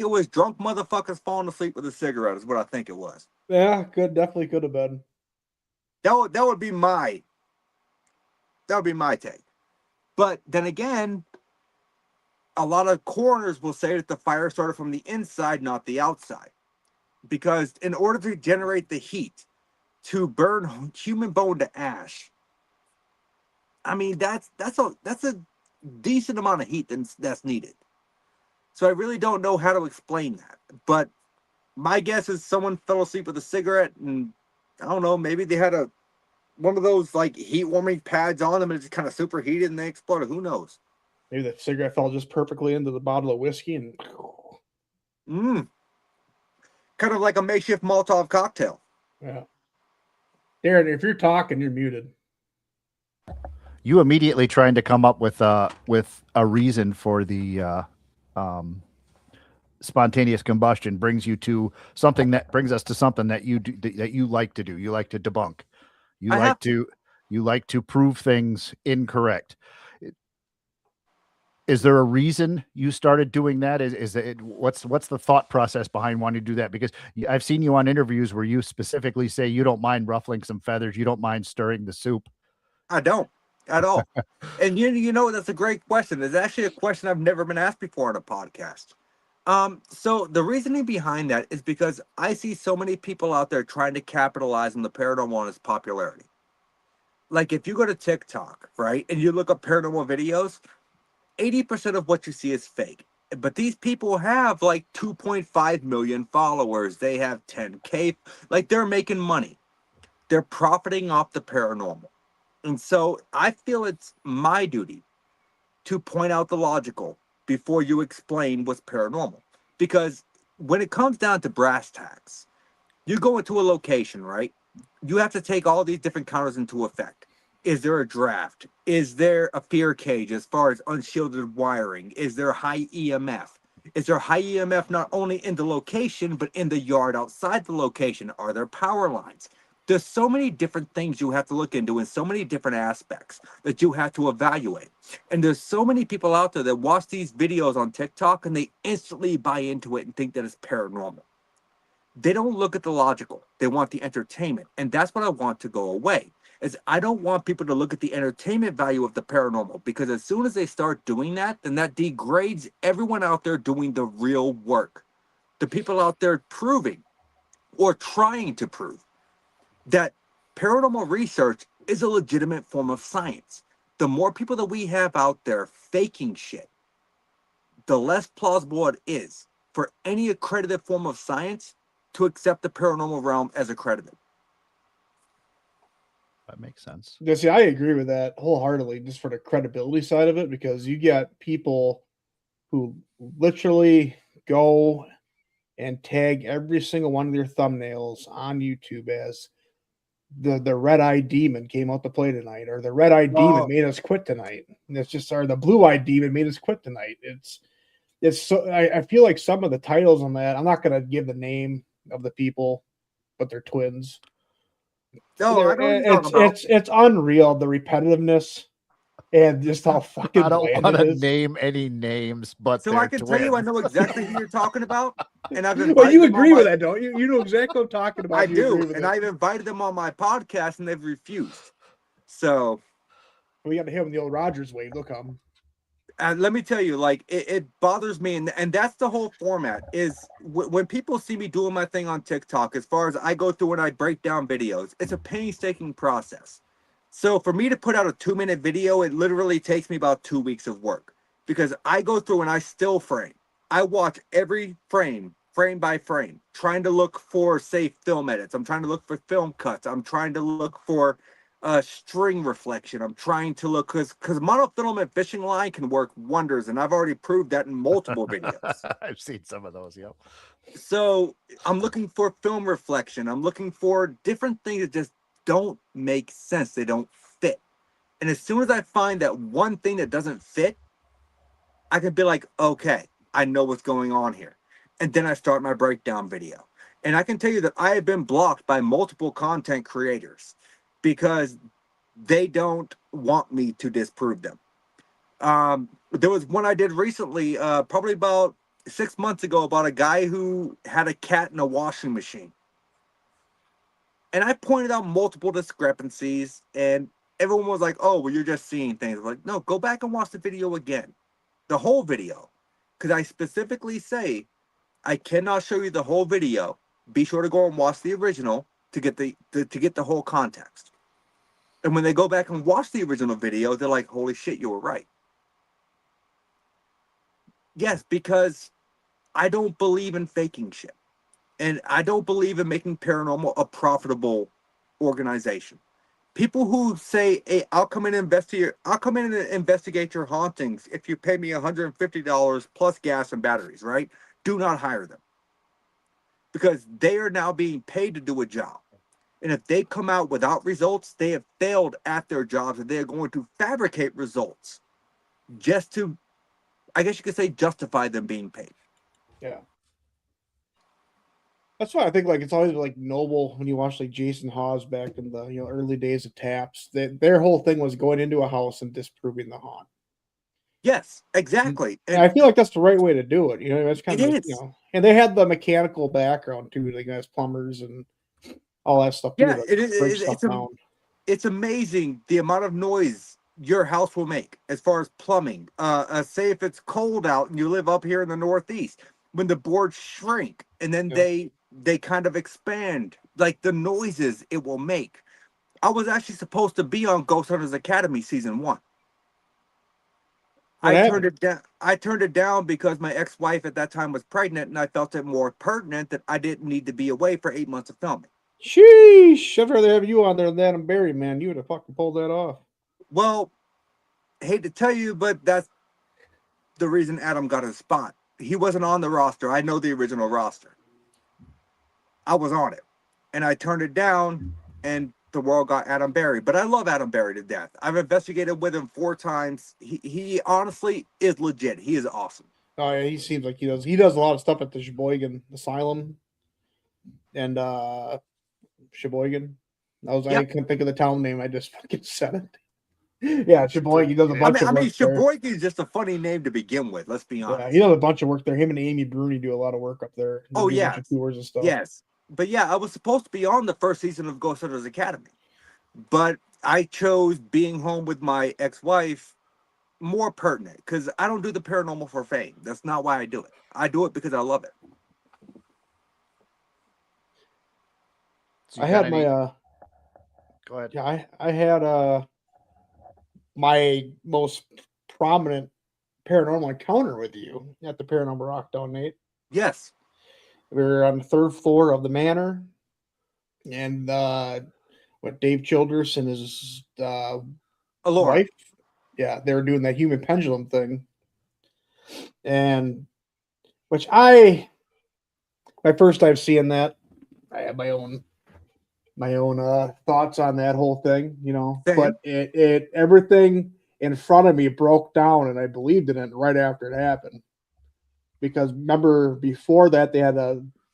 D: it was drunk motherfuckers falling asleep with a cigarette is what I think it was.
B: Yeah, definitely could have been.
D: That would be my take. But then again, a lot of coroners will say that the fire started from the inside, not the outside. Because in order to generate the heat to burn human bone to ash, I mean that's a decent amount of heat that's needed. So I really don't know how to explain that. But my guess is someone fell asleep with a cigarette, and I don't know, maybe they had one of those like heat warming pads on them and it just kind of superheated and they exploded. Who knows?
B: Maybe the cigarette fell just perfectly into the bottle of whiskey and
D: kind of like a makeshift Molotov cocktail.
B: Yeah. Darren, if you're talking, you're muted.
C: You immediately trying to come up with a reason for the spontaneous combustion brings us to something that you do, that you like to do. You like to debunk. You like to prove things incorrect. Is there a reason you started doing that? What's the thought process behind wanting to do that? Because I've seen you on interviews where you specifically say you don't mind ruffling some feathers, you don't mind stirring the soup.
D: I don't at all. And that's a great question. It's actually a question I've never been asked before on a podcast. So the reasoning behind that is because I see so many people out there trying to capitalize on the paranormal and its popularity. Like if you go to TikTok, right, and you look up paranormal videos, 80% of what you see is fake. But these people have like 2.5 million followers. They have 10K. Like they're making money. They're profiting off the paranormal. And so I feel it's my duty to point out the logical before you explain what's paranormal. Because when it comes down to brass tacks, you go into a location, right? You have to take all these different counters into effect. Is there a draft? Is there a fear cage as far as unshielded wiring? Is there high EMF? Is there high EMF not only in the location, but in the yard outside the location? Are there power lines? There's so many different things you have to look into and so many different aspects that you have to evaluate. And there's so many people out there that watch these videos on TikTok and they instantly buy into it and think that it's paranormal. They don't look at the logical. They want the entertainment. And that's what I want to go away. Is I don't want people to look at the entertainment value of the paranormal, because as soon as they start doing that, then that degrades everyone out there doing the real work. The people out there proving or trying to prove that paranormal research is a legitimate form of science. The more people that we have out there faking shit, the less plausible it is for any accredited form of science to accept the paranormal realm as accredited.
C: That makes sense.
B: Yeah, see, I agree with that wholeheartedly, just for the credibility side of it, because you get people who literally go and tag every single one of their thumbnails on YouTube as the red-eyed demon came out to play tonight, or the red-eyed demon made us quit tonight. And it's just, or the blue-eyed demon made us quit tonight. It's so I feel like some of the titles on that, I'm not going to give the name of the people, but they're twins.
D: No,
B: it's unreal, the repetitiveness And just how fucking
C: I don't
B: bland
C: want
B: it
C: to
B: is.
C: name any names, but
D: So I can tell you, I know exactly who you're talking about, and I've invited
B: Well, you
D: them on
B: agree with
D: my-
B: that, don't you? You know exactly what I'm talking about.
D: I
B: You agree
D: do,
B: with
D: and
B: it.
D: I've invited them on my podcast, and they've refused. So
B: We got to hit him the old Rogers wave. They'll come.
D: and let me tell you, like it bothers me, and that's the whole format. Is when people see me doing my thing on TikTok, as far as I go through and I break down videos, it's a painstaking process. So for me to put out a 2-minute video, it literally takes me about 2 weeks of work because I go through and I still frame. I watch every frame by frame, trying to look for safe film edits. I'm trying to look for film cuts. I'm trying to look for string reflection. I'm trying to look because monofilament fishing line can work wonders, and I've already proved that in multiple videos.
C: I've seen some of those. Yep.
D: So I'm looking for film reflection. I'm looking for different things that just don't make sense. They don't fit. And as soon as I find that one thing that doesn't fit, I can be like, okay, I know what's going on here. And then I start my breakdown video. And I can tell you that I have been blocked by multiple content creators because they don't want me to disprove them. There was one I did recently, probably about 6 months ago, about a guy who had a cat in a washing machine. And I pointed out multiple discrepancies, and everyone was like, oh, well, you're just seeing things. I'm like, no, go back and watch the video again. The whole video. Because I specifically say, I cannot show you the whole video. Be sure to go and watch the original to get the whole context. And when they go back and watch the original video, they're like, holy shit, you were right. Yes, because I don't believe in faking shit. And I don't believe in making paranormal a profitable organization. People who say, hey, I'll come in and investigate your hauntings if you pay me $150 plus gas and batteries, right? Do not hire them. Because they are now being paid to do a job. And if they come out without results, they have failed at their jobs and they are going to fabricate results just to, I guess you could say, justify them being paid.
B: Yeah. That's why I think like it's always like noble when you watch like Jason Hawes back in the early days of Taps. Their whole thing was going into a house and disproving the haunt.
D: Yes, exactly.
B: And I feel like that's the right way to do it. That's kind of and they had the mechanical background too, like as plumbers and all that stuff.
D: Yeah,
B: too,
D: it's amazing the amount of noise your house will make as far as plumbing. Say if it's cold out and you live up here in the Northeast, when the boards shrink and then they kind of expand, like the noises it will make. I was actually supposed to be on Ghost Hunters Academy season 1. I turned it down because my ex-wife at that time was pregnant, and I felt it more pertinent that I didn't need to be away for 8 months of filming.
B: Sheesh! I'd rather have you on there than Adam Barry, man. You would have fucking pulled that off.
D: Well, hate to tell you, but that's the reason Adam got his spot. He wasn't on the roster. I know the original roster. I was on it, and I turned it down, and the world got Adam Barry. But I love Adam Barry to death. I've investigated with him 4 times. He honestly is legit. He is awesome.
B: Oh yeah, he seems like he does. He does a lot of stuff at the Sheboygan Asylum and Sheboygan. I couldn't think of the town name. I just fucking said it. Yeah, Sheboygan. He does a bunch of work
D: Sheboygan is just a funny name to begin with. Let's be honest.
B: Yeah, he does a bunch of work there. Him and Amy Bruni do a lot of work up there.
D: Oh yeah,
B: tours and stuff.
D: Yes, but yeah, I was supposed to be on the first season of Ghost Hunters Academy, but I chose being home with my ex-wife more pertinent because I don't do the paranormal for fame. That's not why I do it. I do it because I love it.
B: So I had my
C: Go ahead.
B: Yeah, I had my most prominent paranormal encounter with you at the Paranormal Rockdown, Nate.
D: Yes.
B: We were on the 3rd floor of the manor, and with Dave Childress and his wife. Yeah, they were doing that human pendulum thing. And my first time seeing that, I had my own thoughts on that whole thing,
D: Same.
B: But it everything in front of me broke down, and I believed in it right after it happened. Because remember, before that, they had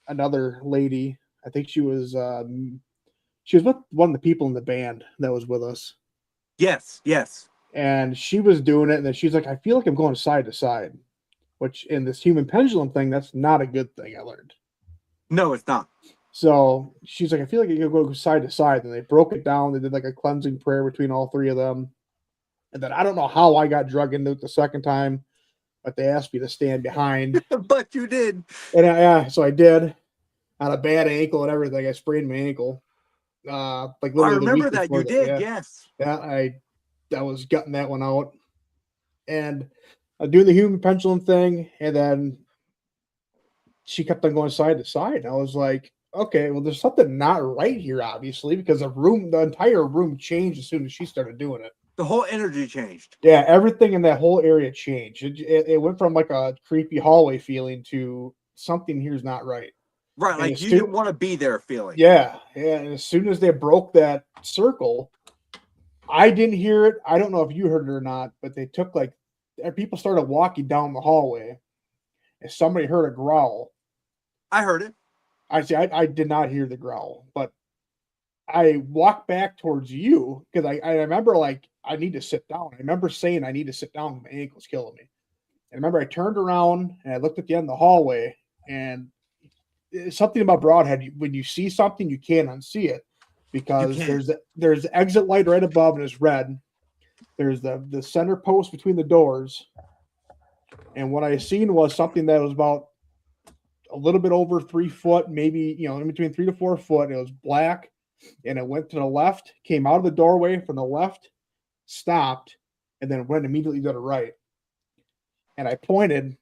B: another lady. I think she was with one of the people in the band that was with us.
D: Yes.
B: And she was doing it, and then she's like, I feel like I'm going side to side, which in this human pendulum thing, that's not a good thing, I learned.
D: No, it's not.
B: So she's like, I feel like you go side to side. And they broke it down. They did like a cleansing prayer between all three of them. And then I don't know how I got drugged into it the second time, but they asked me to stand behind.
D: But you did.
B: And so I did. On a bad ankle and everything. I sprained my ankle. Like literally
D: I remember
B: the week
D: that you
B: before
D: did, yes.
B: Yeah, I was gutting that one out. And I doing the human pendulum thing, and then she kept on going side to side. And I was like, okay, well, there's something not right here, obviously, because the entire room changed as soon as she started doing it.
D: The whole energy changed.
B: Yeah, everything in that whole area changed. It went from like a creepy hallway feeling to something here's not right.
D: Right,
B: And
D: like you didn't want to be there feeling.
B: Yeah, and as soon as they broke that circle, I didn't hear it. I don't know if you heard it or not, but they took people started walking down the hallway, and somebody heard a growl.
D: I heard it.
B: I did not hear the growl, but I walked back towards you because I remember I need to sit down. I remember saying I need to sit down. My ankle's killing me. And I remember I turned around and I looked at the end of the hallway, and it's something about Brodhead. When you see something, you can't unsee it because there's the exit light right above and it's red. There's the center post between the doors, and what I seen was something that was about a little bit over 3 foot, maybe in between 3 to 4 foot. It was black, and it went to the left, came out of the doorway from the left, stopped, and then went immediately to the right. And I pointed,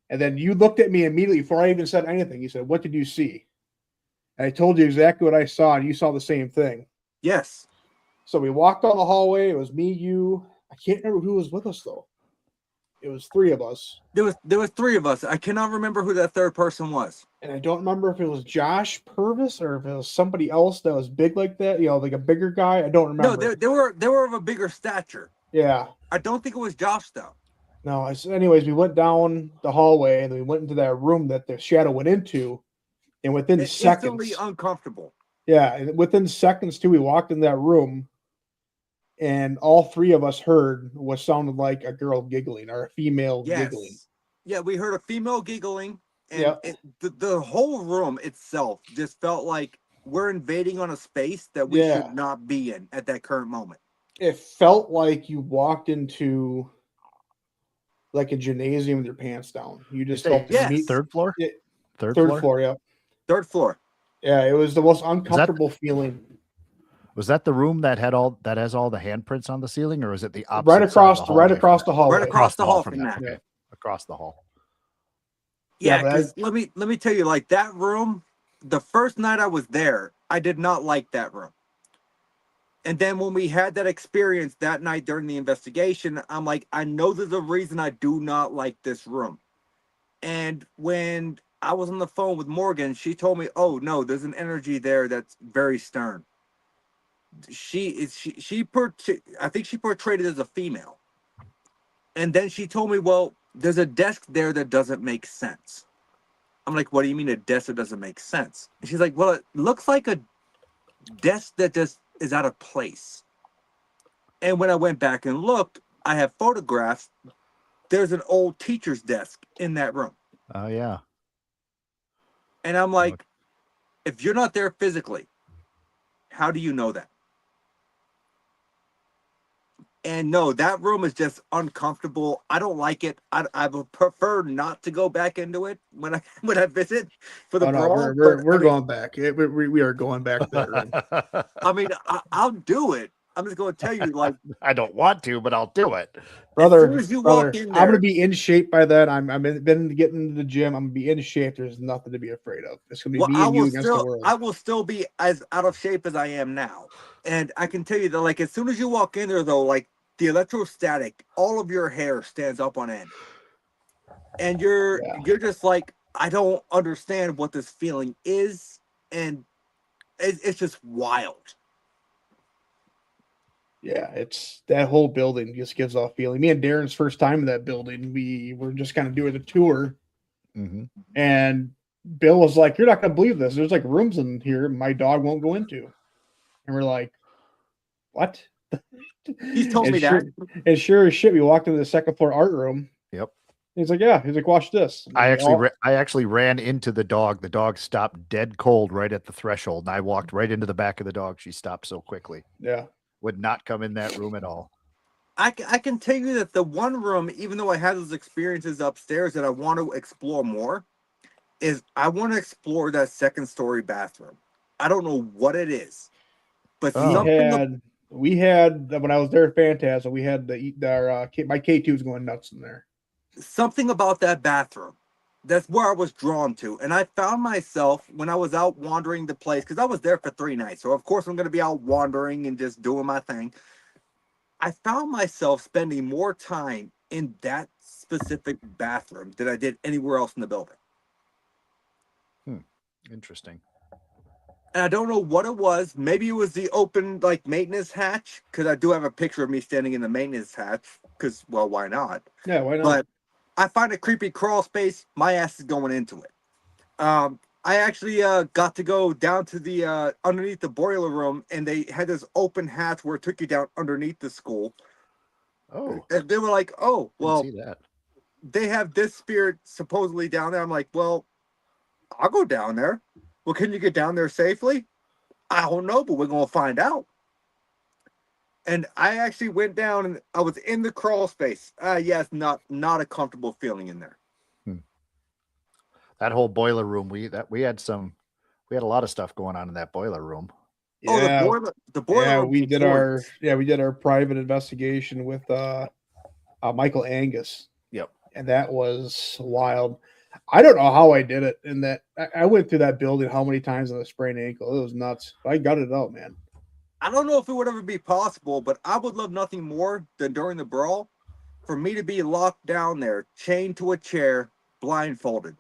B: and then you looked at me immediately before I even said anything. You said, "What did you see?" And I told you exactly what I saw, and you saw the same thing.
D: Yes.
B: So we walked down the hallway. It was me, you. I can't remember who was with us though. It was 3 of us.
D: There was 3 of us. I cannot remember who that third person was.
B: And I don't remember if it was Josh Purvis or if it was somebody else that was big like that, like a bigger guy. I don't remember.
D: No, they were of a bigger stature.
B: Yeah.
D: I don't think it was Josh though.
B: No, anyways, we went down the hallway and we went into that room that the shadow went into, and within seconds,
D: instantly uncomfortable.
B: Yeah, and within seconds too, we walked in that room, and all 3 of us heard what sounded like a girl giggling or a female giggling.
D: Yeah, we heard a female giggling, and the whole room itself just felt like we're invading on a space that we should not be in at that current moment.
B: It felt like you walked into like a gymnasium with your pants down. You just felt
C: third floor?
B: Yeah,
C: third
B: floor, yeah.
D: Third floor.
B: Yeah, it was the most uncomfortable feeling.
C: Was that the room that has all the handprints on the ceiling, or is it the opposite?
B: Right across the hall.
D: Right across the hall from that.
C: Okay. Across the hall.
D: Yeah, because let me tell you, like that room, the first night I was there, I did not like that room. And then when we had that experience that night during the investigation, I'm like, I know there's a reason I do not like this room. And when I was on the phone with Morgan, she told me, oh no, there's an energy there that's very stern. I think she portrayed it as a female. And then she told me, well, there's a desk there that doesn't make sense. I'm like, what do you mean a desk that doesn't make sense? And she's like, well, it looks like a desk that just is out of place. And when I went back and looked, I have photographs. There's an old teacher's desk in that room.
C: Oh, yeah.
D: And I'm like, if you're not there physically, how do you know that? And no, that room is just uncomfortable. I don't like it. I would prefer not to go back into it when I visit for the brawl.
B: We're going back. We are going back to that room.
D: I mean, I'll do it. I'm just going to tell you, like,
C: I don't want to, but I'll do it,
B: brother.
D: As soon as you walk in there,
B: I'm gonna be in shape by then. I've been getting into the gym. I'm gonna be in shape. There's nothing to be afraid of. It's gonna be me and you against the world.
D: I will still be as out of shape as I am now, and I can tell you that, like, as soon as you walk in there, though, like the electrostatic, all of your hair stands up on end, and you're just like, I don't understand what this feeling is, and it's just wild.
B: Yeah, it's that whole building just gives off feeling. Me and Darren's first time in that building, we were just kind of doing the tour, and Bill was like, "You're not gonna believe this. There's like rooms in here my dog won't go into," and we're like, "What?"
D: He's told me that.
B: And sure as shit, we walked into the second floor art room.
C: Yep.
B: He's like, yeah. He's like, watch this.
C: I actually ran into the dog. The dog stopped dead cold right at the threshold, and I walked right into the back of the dog. She stopped so quickly.
B: Yeah.
C: Would not come in that room at all.
D: I can tell you that the one room, even though I had those experiences upstairs that I want to explore more, is I want to explore that second story bathroom. I don't know what it is, but
B: we had when I was there at Phantasm, we had my K2 was going nuts in there.
D: Something about that bathroom. That's where I was drawn to. And I found myself when I was out wandering the place, because I was there for 3 nights. So of course I'm going to be out wandering and just doing my thing. I found myself spending more time in that specific bathroom than I did anywhere else in the building.
C: Interesting.
D: And I don't know what it was. Maybe it was the open maintenance hatch, because I do have a picture of me standing in the maintenance hatch, because, well, why not?
B: Yeah, why not?
D: But I find a creepy crawl space. My ass is going into it. I actually got to go down to the underneath the boiler room, and they had this open hatch where it took you down underneath the school.
C: Oh.
D: And they were like, oh, well,
C: see that.
D: They have this spirit supposedly down there. I'm like, well, I'll go down there. Well, can you get down there safely? I don't know, but we're going to find out. And I actually went down, and I was in the crawl space. Yes, not a comfortable feeling in there.
C: That whole boiler room, we had a lot of stuff going on in that boiler room.
B: Yeah.
D: Oh, the boiler.
B: Yeah,
D: room
B: we did our private investigation with Michael Angus.
C: Yep.
B: And that was wild. I don't know how I did it. In that I went through that building how many times on a sprained ankle. It was nuts. I got it out, man.
D: I don't know if it would ever be possible, but I would love nothing more than during the brawl for me to be locked down there, chained to a chair, blindfolded.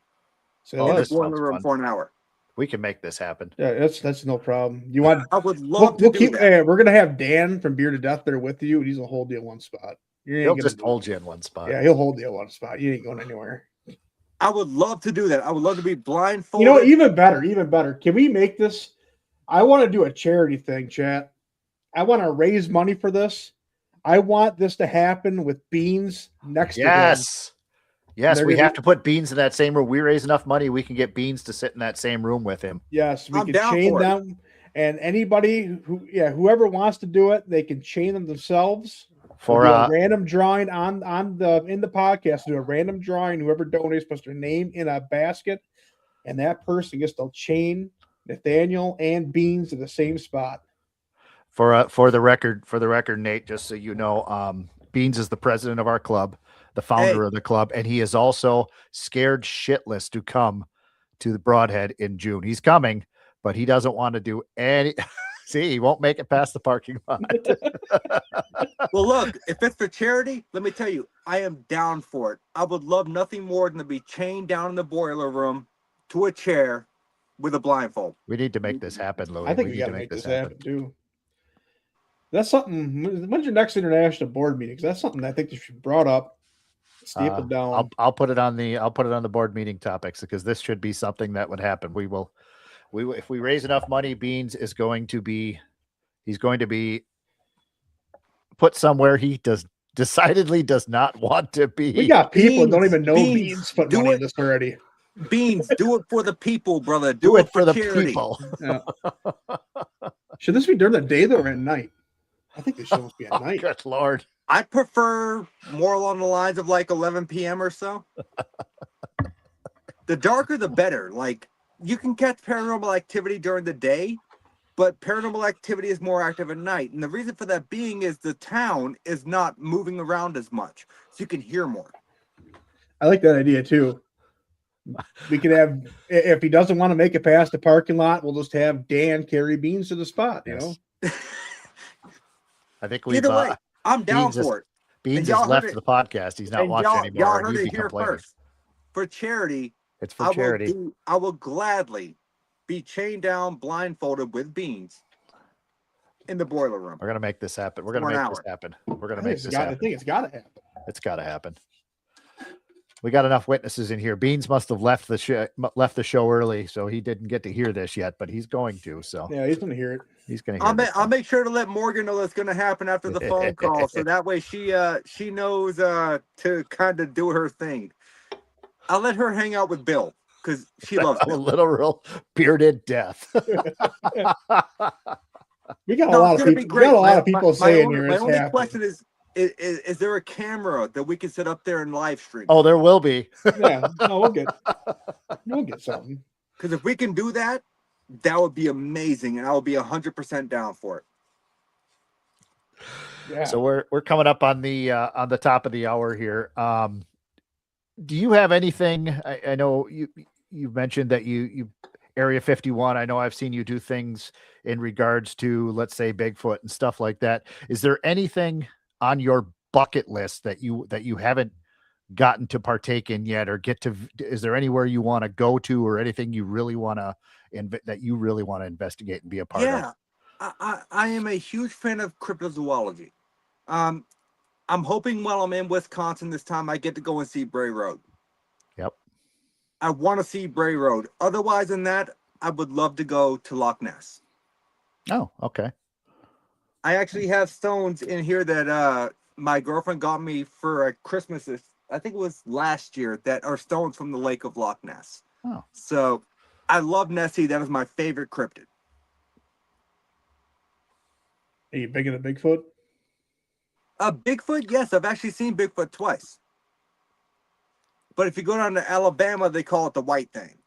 B: So
D: in the boiler room for an hour.
C: We can make this happen.
B: Yeah, that's no problem. You want?
D: I would love to do that.
B: We're gonna have Dan from Beard to Death there with you, and he's gonna hold you in one spot.
C: He'll just hold you in one spot.
B: Yeah, he'll hold you in one spot. You ain't going anywhere.
D: I would love to do that. I would love to be blindfolded.
B: You know, even better. Can we make this? I want to do a charity thing, chat. I want to raise money for this. I want this to happen with Beans next to him.
C: Yes, we have to put Beans in that same room. We raise enough money, we can get Beans to sit in that same room with him.
B: Yes, we can chain them. And anybody whoever wants to do it, they can chain them themselves. For a random drawing in the podcast, do a random drawing. Whoever donates puts their name in a basket, and that person gets to chain Nathaniel and Beans to the same spot.
C: For the record, Nate, just so you know, Beans is the president of our club, the founder of the club, and he is also scared shitless to come to the Brodhead in June. He's coming, but he doesn't want to do any. See, he won't make it past the parking lot.
D: Well, look, if it's for charity, let me tell you, I am down for it. I would love nothing more than to be chained down in the boiler room to a chair with a blindfold.
C: We need to make this happen, Louis.
B: I think we got to make this happen too. That's something. When's your next international board meeting? Because that's something I think you should brought up. Staple it down.
C: I'll put it on the board meeting topics, because this should be something that would happen. We will if we raise enough money, Beans is going to be put somewhere he decidedly does not want to be.
B: We got people who don't even know Beans put money in this already.
D: Beans, do it for the people, brother. Do it for the charity.
C: People.
B: Yeah. Should this be during the day though, or at night? I think this should be at night.
C: Good Lord.
D: I prefer more along the lines of 11 p.m. or so. The darker, the better. You can catch paranormal activity during the day, but paranormal activity is more active at night. And the reason for that being is the town is not moving around as much, so you can hear more.
B: I like that idea too. We could have, if he doesn't want to make it past the parking lot, we'll just have Dan carry Beans to the spot, you know?
C: I think we've...
D: Either way, I'm down for it.
C: Beans has left the podcast. He's not watching anymore.
D: Y'all heard it here first. For charity...
C: It's for charity.
D: I will gladly be chained down, blindfolded with Beans in the boiler room.
C: We're gonna make this happen. We're gonna make this happen. We're gonna make this happen.
B: I think it's got to happen.
C: It's got to happen. we got enough witnesses in here. Beans must have left the show early, so he didn't get to hear this yet, but he's going to. So
B: yeah, he's going to hear it.
C: He's going to hear.
D: I'll make sure to let Morgan know that's going to happen after the phone call, so that way she knows to kind of do her thing. I'll let her hang out with Bill because she loves Bill.
C: Literal bearded death.
B: We got a lot of people. We got a lot of people saying here.
D: My only question is there a camera that we can set up there and live stream?
C: Oh, there will be.
B: Yeah, no, we'll get something.
D: Because if we can do that, that would be amazing, and I would be 100% down for it.
B: Yeah.
C: So we're coming up on the top of the hour here. Do you have anything? I know you mentioned that you Area 51. I know I've seen you do things in regards to, let's say, Bigfoot and stuff like that. Is there anything on your bucket list that you haven't gotten to partake in yet, or get to? Is there anywhere you want to go to, or anything you really want to investigate and be a part of?
D: Yeah, I am a huge fan of cryptozoology. I'm hoping while I'm in Wisconsin this time, I get to go and see Bray Road.
C: Yep.
D: I want to see Bray Road. Otherwise than that, I would love to go to Loch Ness.
C: Oh, okay.
D: I actually have stones in here that my girlfriend got me for a Christmas. I think it was last year, that are stones from the lake of Loch Ness.
C: Oh.
D: So I love Nessie. That is my favorite cryptid.
B: Are you big into Bigfoot?
D: Bigfoot, yes. I've actually seen Bigfoot twice. But if you go down to Alabama, they call it the white thing.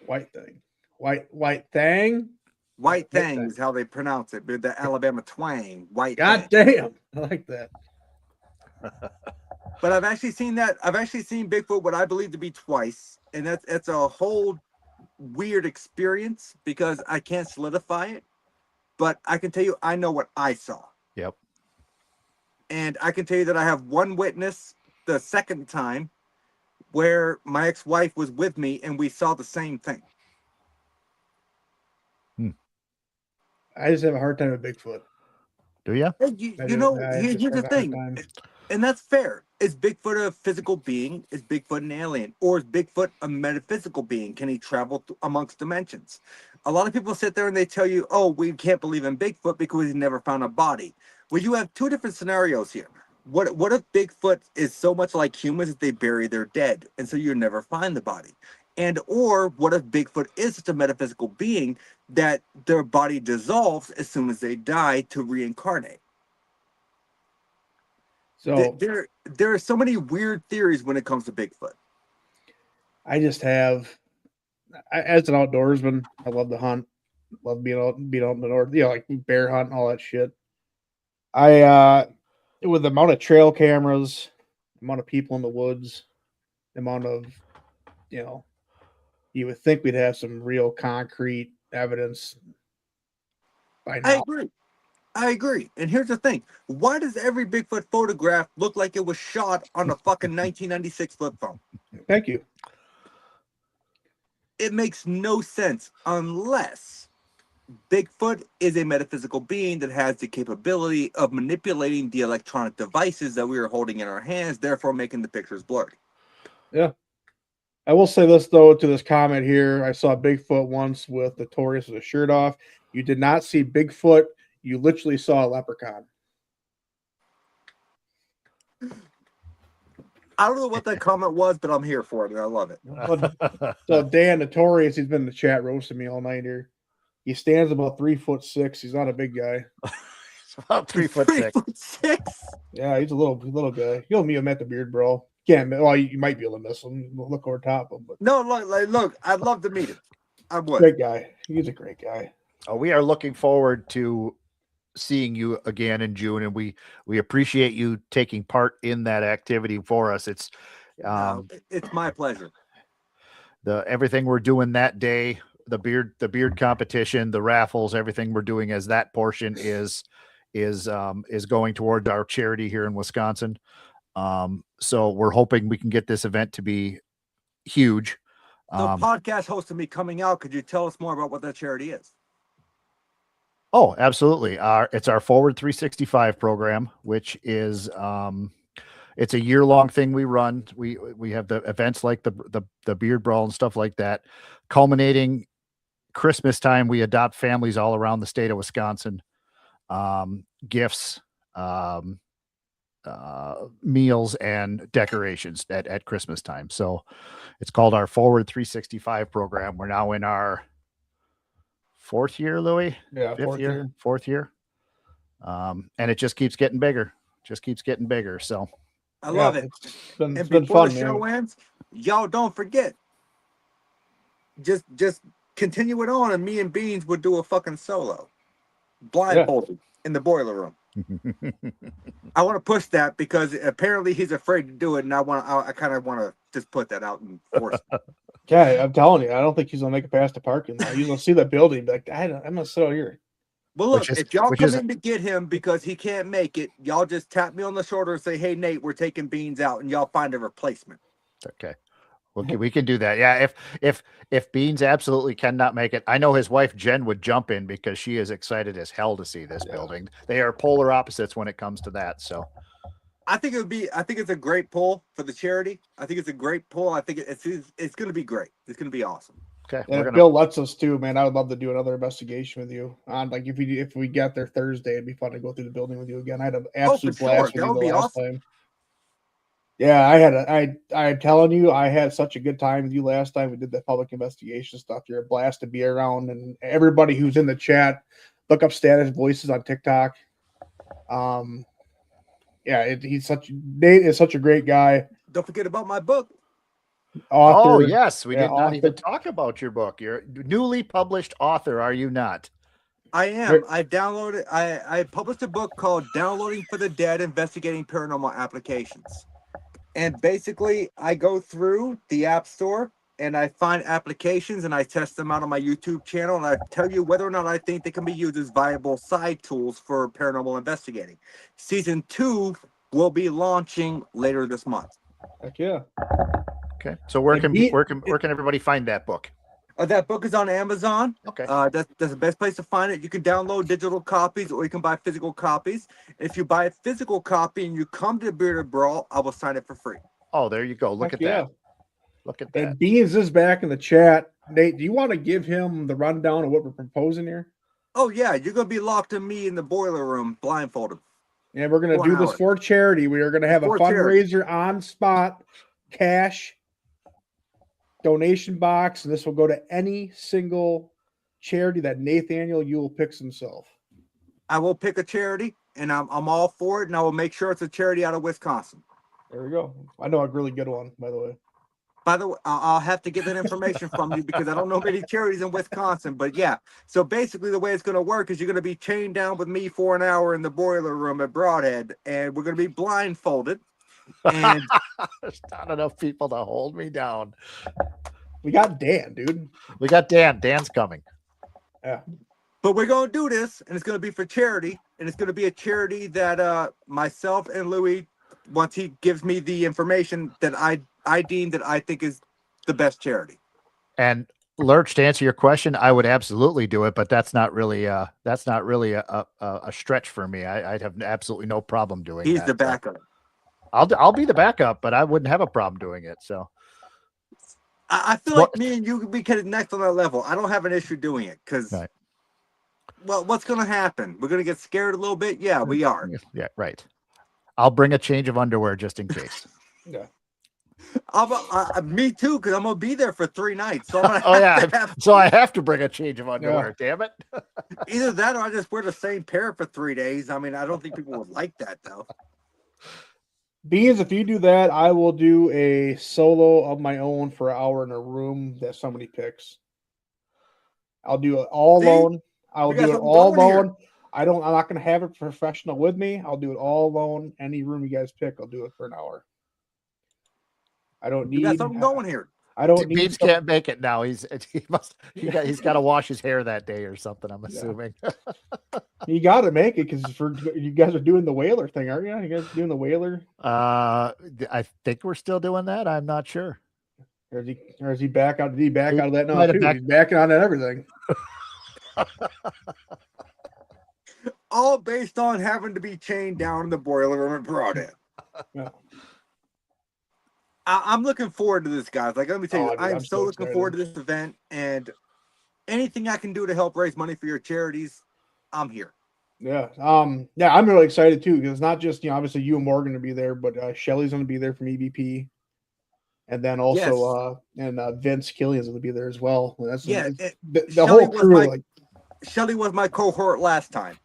B: White thing. White thing?
D: White thing is how they pronounce it. But the Alabama twang. White
B: God
D: thing.
B: damn. I like that.
D: But I've actually seen that. I've actually seen Bigfoot, what I believe to be twice. And that's a whole weird experience because I can't solidify it. But I can tell you, I know what I saw.
C: Yep.
D: And I can tell you that I have one witness the second time where my ex-wife was with me and we saw the same thing.
B: I just have a hard time with Bigfoot.
C: Do you?
D: You know, here's the thing. And that's fair. Is Bigfoot a physical being? Is Bigfoot an alien? Or is Bigfoot a metaphysical being? Can he travel amongst dimensions? A lot of people sit there and they tell you, oh, we can't believe in Bigfoot because he's never found a body. Well, you have two different scenarios here. What if Bigfoot is so much like humans that they bury their dead, and so you never find the body? And or what if Bigfoot is just a metaphysical being that their body dissolves as soon as they die to reincarnate?
B: So
D: there are so many weird theories when it comes to Bigfoot.
B: I just have, as an outdoorsman, I love to hunt, love being out in the north, like bear hunt and all that shit. With the amount of trail cameras, the amount of people in the woods, the amount of, you would think we'd have some real concrete evidence by now.
D: I agree. And here's the thing. Why does every Bigfoot photograph look like it was shot on a fucking 1996 flip phone?
B: Thank you.
D: It makes no sense unless Bigfoot is a metaphysical being that has the capability of manipulating the electronic devices that we are holding in our hands, therefore making the pictures blurry.
B: Yeah. I will say this, though, to this comment here. I saw Bigfoot once with Notorious with a shirt off. You did not see Bigfoot. You literally saw a leprechaun.
D: I don't know what that comment was, but I'm here for it, and I love it.
B: So Dan Notorious, he's been in the chat roasting me all night here. He stands about 3'6". He's not a big guy.
C: It's about 3'6".
D: 3'6".
B: Yeah, he's a little guy. You'll meet him at the Beard Brawl. Well, you might be able to miss him. Look over top of him. But
D: no, look, I'd love to meet him. I would.
B: Great guy. He's a great guy.
C: We are looking forward to seeing you again in June, and we appreciate you taking part in that activity for us. It's
D: my pleasure.
C: Everything we're doing that day, the beard competition, the raffles, everything we're doing as that portion is going toward our charity here in Wisconsin. So we're hoping we can get this event to be huge.
D: The podcast host of me coming out, could you tell us more about what that charity is?
C: Oh, absolutely. It's our Forward 365 program, which is It's a year-long thing we run. We have the events like the Beard Brawl and stuff like that, culminating Christmas time. We adopt families all around the state of Wisconsin, gifts, meals, and decorations at Christmas time. So it's called our Forward 365 program. We're now in our 4th year, Louis.
B: Yeah,
C: 4th year. And it just keeps getting bigger. So
D: I love it.
B: It's been
D: Before
B: fun,
D: the show
B: man.
D: ends, y'all don't forget. Just continue it on, and me and Beans would do a fucking solo, blindfolded in the boiler room. I want to push that because apparently he's afraid to do it, and I kind of want to just put that out and force it.
B: Yeah, I'm telling you, I don't think he's gonna make it past the parking lot. He's gonna see that building, and be like, I'm gonna sit out here.
D: Well, look, if y'all come in to get him because he can't make it, y'all just tap me on the shoulder and say, "Hey, Nate, we're taking Beans out," and y'all find a replacement.
C: Okay. We can do that. Yeah. If Beans absolutely cannot make it, I know his wife Jen would jump in because she is excited as hell to see this building. They are polar opposites when it comes to that. So
D: I think it's a great pull for the charity. I think it's a great pull. I think it's going to be great. It's going to be awesome.
C: Okay.
B: And if Bill lets us too, man, I would love to do another investigation with you. On like if we get there Thursday, it'd be fun to go through the building with you again. I had an absolute blast with you the last time. Yeah, I'm telling you, I had such a good time with you last time. We did the public investigation stuff. You're a blast to be around, and everybody who's in the chat, look up Status Voices on TikTok. Nate is such a great guy.
D: Don't forget about my book.
B: Author.
C: Oh yes, we did not even talk about your book. You're a newly published author, are you not?
D: I am. I published a book called Downloading for the Dead, Investigating Paranormal Applications. And basically, I go through the App Store and I find applications and I test them out on my YouTube channel. And I tell you whether or not I think they can be used as viable side tools for paranormal investigating. Season 2 will be launching later this month.
B: Heck yeah.
C: Okay. So where can everybody find that book?
D: That book is on Amazon.
C: Okay.
D: That's the best place to find it. You can download digital copies or you can buy physical copies. If you buy a physical copy and you come to Bearded Brawl, I will sign it for free.
C: Oh, there you go. Look at that. Look at that.
B: And Beans is back in the chat. Nate, do you want to give him the rundown of what we're proposing here?
D: Oh, yeah. You're going to be locked in me in the boiler room, blindfolded.
B: And we're going to do this for charity. We are going to have a fundraiser on spot, cash donation box, and this will go to any single charity that Nathaniel Elwell picks himself.
D: I will pick a charity, and I'm all for it, and I will make sure it's a charity out of Wisconsin.
B: There we go. I know a really good one, by the way.
D: By the way, I'll have to get that information from you because I don't know many charities in Wisconsin. But yeah, so basically the way it's going to work is you're going to be chained down with me for an hour in the boiler room at Brodhead, and we're going to be blindfolded. And
C: there's not enough people to hold me down.
B: We got Dan, dude.
C: We got Dan. Dan's coming.
B: Yeah.
D: But we're going to do this, and it's going to be for charity, and it's going to be a charity that myself and Louis, once he gives me the information that I deem that I think is the best charity.
C: And Lurch, to answer your question, I would absolutely do it, but that's not really a stretch for me. I'd have absolutely no problem doing that.
D: He's the backup.
C: I'll be the backup, but I wouldn't have a problem doing it. So
D: I feel like me and you could be next on that level. I don't have an issue doing it because, well, what's going to happen? We're going to get scared a little bit. Yeah, we are.
C: Yeah, right. I'll bring a change of underwear just in case.
B: Yeah.
D: Me too, because I'm going to be there for 3 nights. So
C: so I have to bring a change of underwear. Yeah. Damn it.
D: Either that or I just wear the same pair for 3 days. I mean, I don't think people would like that, though.
B: Beans, if you do that, I will do a solo of my own for an hour in a room that somebody picks. I'll do it all alone. I'll do it all alone. I'm not going to have a professional with me. I'll do it all alone. Any room you guys pick, I'll do it for an hour. I don't need.
D: You got something going here.
B: I don't need.
C: Beans can't make it now. He's got to wash his hair that day or something. I'm assuming.
B: You got to make it because you guys are doing the whaler thing, aren't you? You guys doing the whaler?
C: I think we're still doing that. I'm not sure.
B: Or is he back out? Did he back out of that now? He's backing out of everything.
D: All based on having to be chained down in the boiler room at Brodhead.
B: Yeah.
D: I'm looking forward to this, guys. Like, let me tell you,
B: dude,
D: I am
B: I'm
D: so
B: so
D: looking
B: excited.
D: forward to this event, and anything I can do to help raise money for your charities, I'm here.
B: Yeah. Yeah, I'm really excited too, because it's not just, obviously you and Morgan to be there, but Shelly's going to be there from EVP. And then also, Vince Killian's going to be there as well. And that's the whole crew.
D: Shelly was my cohort last time.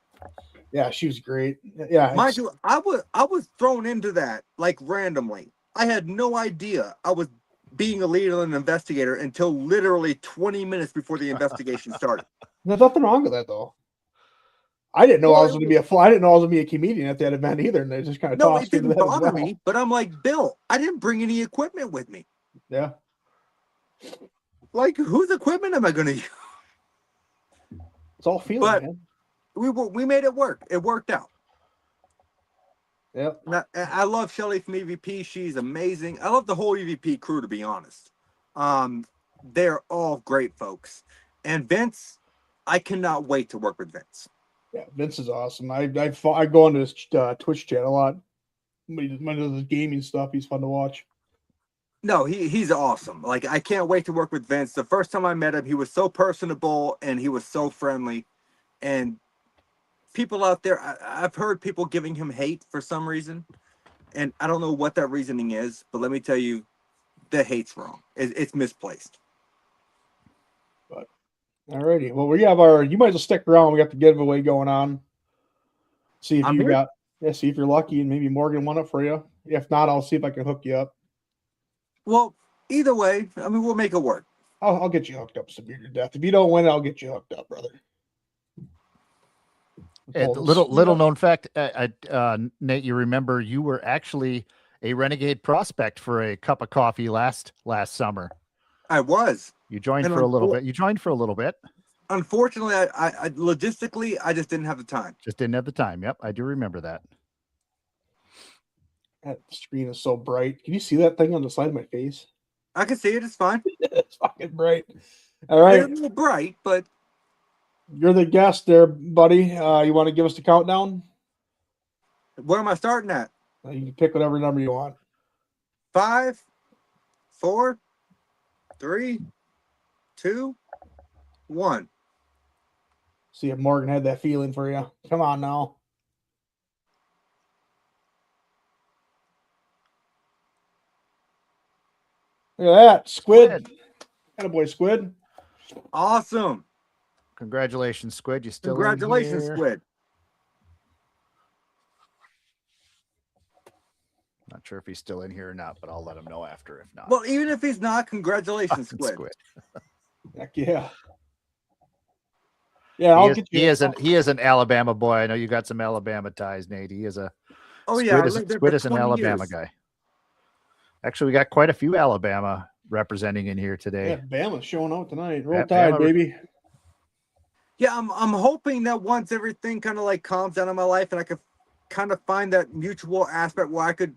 B: Yeah, she was great. Yeah.
D: Mind you, I was thrown into that like randomly. I had no idea I was being a leader and an investigator until literally 20 minutes before the investigation started.
B: There's nothing wrong with that though. I didn't know I was going to be I didn't know I was going to be a comedian at that event either, and they just kind of tossed me into that as well. No, it didn't bother me,
D: but I'm like, Bill, I didn't bring any equipment with me.
B: Yeah.
D: Like, whose equipment am I going to use?
B: It's all feeling, man.
D: We made it work. It worked out.
B: Yeah.
D: I love Shelly from EVP. She's amazing. I love the whole EVP crew, to be honest. They're all great folks. And Vince, I cannot wait to work with Vince.
B: Yeah, Vince is awesome. I go on his Twitch chat a lot. When he does his gaming stuff, he's fun to watch.
D: No, he's awesome. Like, I can't wait to work with Vince. The first time I met him, he was so personable and he was so friendly. And people out there, I've heard people giving him hate for some reason. And I don't know what that reasoning is, but let me tell you, the hate's wrong. It's misplaced.
B: But alrighty. Well, you might as well stick around. We got the giveaway going on. See if see if you're lucky and maybe Morgan won it for you. If not, I'll see if I can hook you up.
D: Well, either way, I mean, we'll make it work.
B: I'll get you hooked up some beer to death. If you don't win, I'll get you hooked up, brother.
C: Little known fact, Nate, you remember you were actually a Renegade prospect for a cup of coffee last summer.
D: I was.
C: You joined for a little bit.
D: Unfortunately, I logistically, I just didn't have the time.
C: Yep, I do remember that.
B: That screen is so bright. Can you see that thing on the side of my face?
D: I can see it. It's fine.
B: It's fucking bright. All right.
D: It's a little bright, but
B: you're the guest there, buddy. You want to give us the countdown?
D: Where am I starting at?
B: You can pick whatever number you want.
D: 5, 4, 3, 2, 1.
B: See if Morgan had that feeling for you. Come on now. Look at that. Squid. Attaboy, Squid.
D: Awesome.
C: Congratulations, Squid. You still
D: Congratulations, Squid.
C: Not sure if he's still in here or not, but I'll let him know after if not.
D: Well, even if he's not, congratulations, Squid.
B: Heck yeah. Yeah, I'll get you.
C: He is an Alabama boy. I know you got some Alabama ties, Nate. He is a Squid is an Alabama guy. Actually, we got quite a few Alabama representing in here today.
B: Yeah, Bama's showing out tonight. Roll Tide, baby.
D: Yeah, I'm hoping that once everything kind of like calms down in my life and I could kind of find that mutual aspect where I could,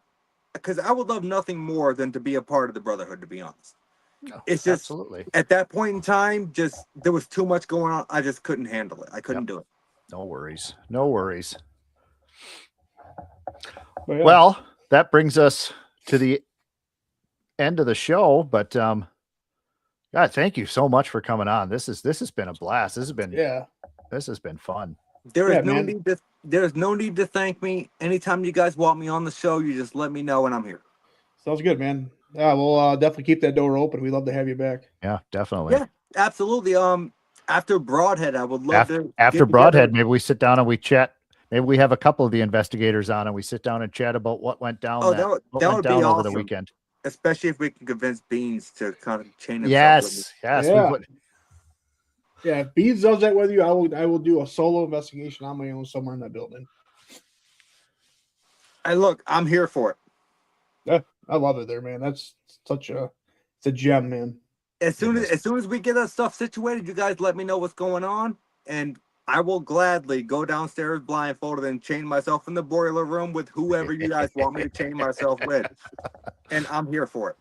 D: because I would love nothing more than to be a part of the Brotherhood, to be honest.
C: No,
D: it's just
C: absolutely
D: at that point in time, there was too much going on. I just couldn't handle it. I couldn't do it.
C: No worries. No worries.
B: Well, yeah.
C: Well, that brings us to the end of the show, but God, thank you so much for coming on. This has been a blast. This has been fun.
D: There's no need to thank me. Anytime you guys want me on the show, you just let me know and I'm here.
B: Sounds good, man. Yeah, we'll definitely keep that door open. We'd love to have you back.
C: Yeah, definitely.
D: Yeah, absolutely. After Brodhead, I would love to.
C: After Brodhead, maybe we sit down and we chat. Maybe we have a couple of the investigators on and we sit down and chat about what went down.
D: That would be awesome
C: over the weekend.
D: Especially if we can convince Beans to kind of chain himself.
C: Yes.
B: Yeah. Yeah, if Beans does that with you, I will do a solo investigation on my own somewhere in that building.
D: I'm here for it.
B: Yeah, I love it there, man. That's it's a gem, man.
D: As soon as we get that stuff situated, you guys let me know what's going on, and I will gladly go downstairs blindfolded and chain myself in the boiler room with whoever you guys want me to chain myself with. And I'm here for it.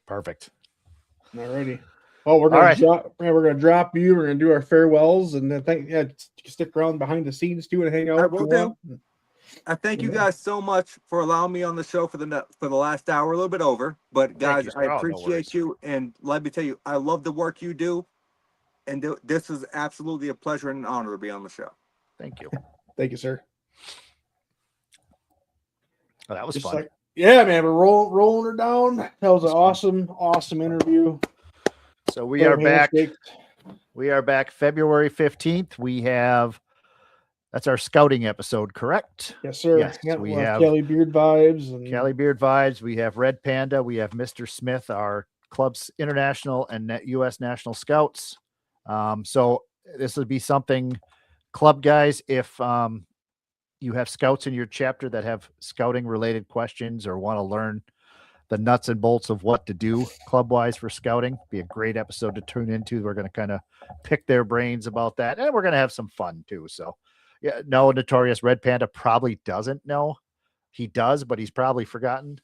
C: Perfect.
B: Alrighty. Well, we're gonna drop you. We're gonna do our farewells, and then stick around behind the scenes too and hang out.
D: I will do. I thank you guys so much for allowing me on the show for the last hour, a little bit over. But guys, I appreciate you, and let me tell you, I love the work you do, and this is absolutely a pleasure and an honor to be on the show.
C: Thank you.
B: Thank you, sir.
C: Oh, that was fun.
B: Yeah, man, we're rolling her down. That was an awesome interview.
C: So we are back. We are back February 15th. That's our scouting episode, correct?
B: Yes, sir.
C: Yes,
B: we have Kelly Beard Vibes.
C: We have Red Panda. We have Mr. Smith, our club's international and U.S. national scouts. So this would be something, club guys, if you have scouts in your chapter that have scouting related questions or want to learn the nuts and bolts of what to do club wise for scouting, be a great episode to tune into. We're going to kind of pick their brains about that, and we're going to have some fun too. So yeah, no, Notorious Red Panda probably doesn't know. He does, but he's probably forgotten.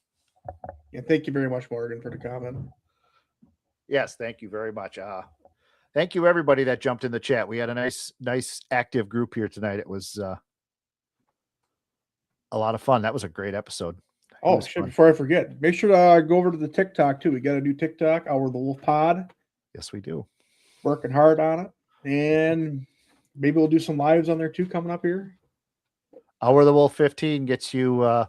B: Yeah, thank you very much, Morgan, for the comment.
C: Yes, thank you very much. Thank you everybody that jumped in the chat. We had a nice active group here tonight. It was a lot of fun. That was a great episode.
B: Oh shit! Before I forget, make sure to go over to the TikTok too. We got a new TikTok, Our the Wolf Pod.
C: Yes, we do.
B: Working hard on it, and maybe we'll do some lives on there too coming up here.
C: Our the Wolf 15 gets you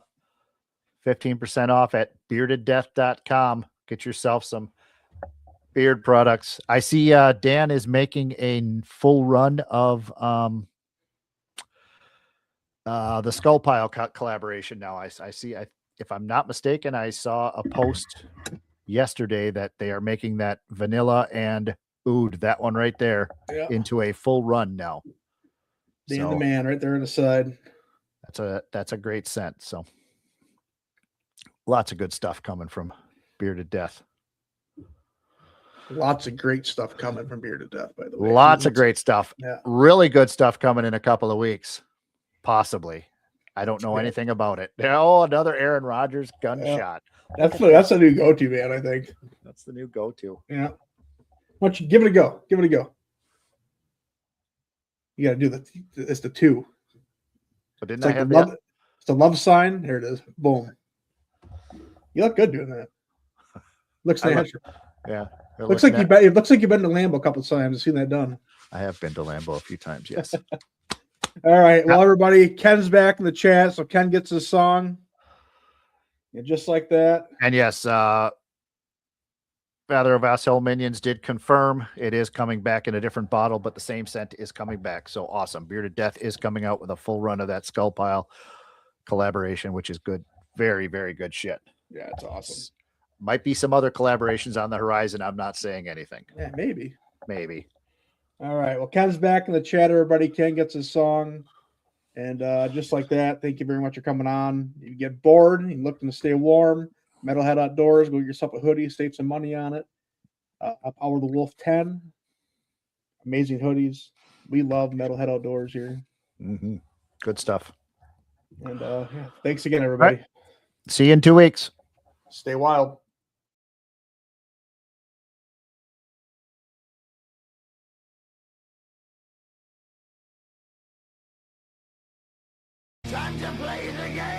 C: 15% off at beardeddeath.com. Get yourself some beard products. I see Dan is making a full run of the Skull Pile collaboration now. I see, if I'm not mistaken, I saw a post yesterday that they are making that vanilla and oud, that one right there, into a full run now.
B: Dan the man right there on the side.
C: That's a great scent. So lots of good stuff coming from Bearded Death.
B: Lots of great stuff coming from Bearded Death, by the way.
C: Lots of great stuff.
B: Yeah.
C: Really good stuff coming in a couple of weeks. Possibly. I don't know anything about it. Oh, another Aaron Rodgers gunshot.
B: That's a new go-to, man, I think.
C: That's the new go-to.
B: Yeah. Why don't you give it a go? Give it a go. You got to do it's the 2.
C: But didn't
B: it's
C: I have
B: it's the love sign. There it is. Boom. You look good doing that. Looks natural.
C: Yeah.
B: It looks like you've been to Lambeau a couple of times. I've seen that done.
C: I have been to Lambeau a few times, yes.
B: All right. Well, everybody, Ken's back in the chat, so Ken gets his song. Yeah, just like that.
C: And yes, Father of Asshole Minions did confirm it is coming back in a different bottle, but the same scent is coming back. So awesome. Bearded Death is coming out with a full run of that Skull Pile collaboration, which is good. Very, very good shit.
B: Yeah, it's awesome.
C: Might be some other collaborations on the horizon. I'm not saying anything.
B: Yeah, maybe.
C: Maybe.
B: All right. Well, Ken's back in the chat, everybody. Ken gets his song. And just like that, thank you very much for coming on. If you get bored and you're looking to stay warm, Metalhead Outdoors, go get yourself a hoodie, save some money on it. Our the Wolf 10. Amazing hoodies. We love Metalhead Outdoors here.
C: Mm-hmm. Good stuff.
B: And thanks again, everybody.
C: Right. See you in 2 weeks.
B: Stay wild.
E: Time to play the game!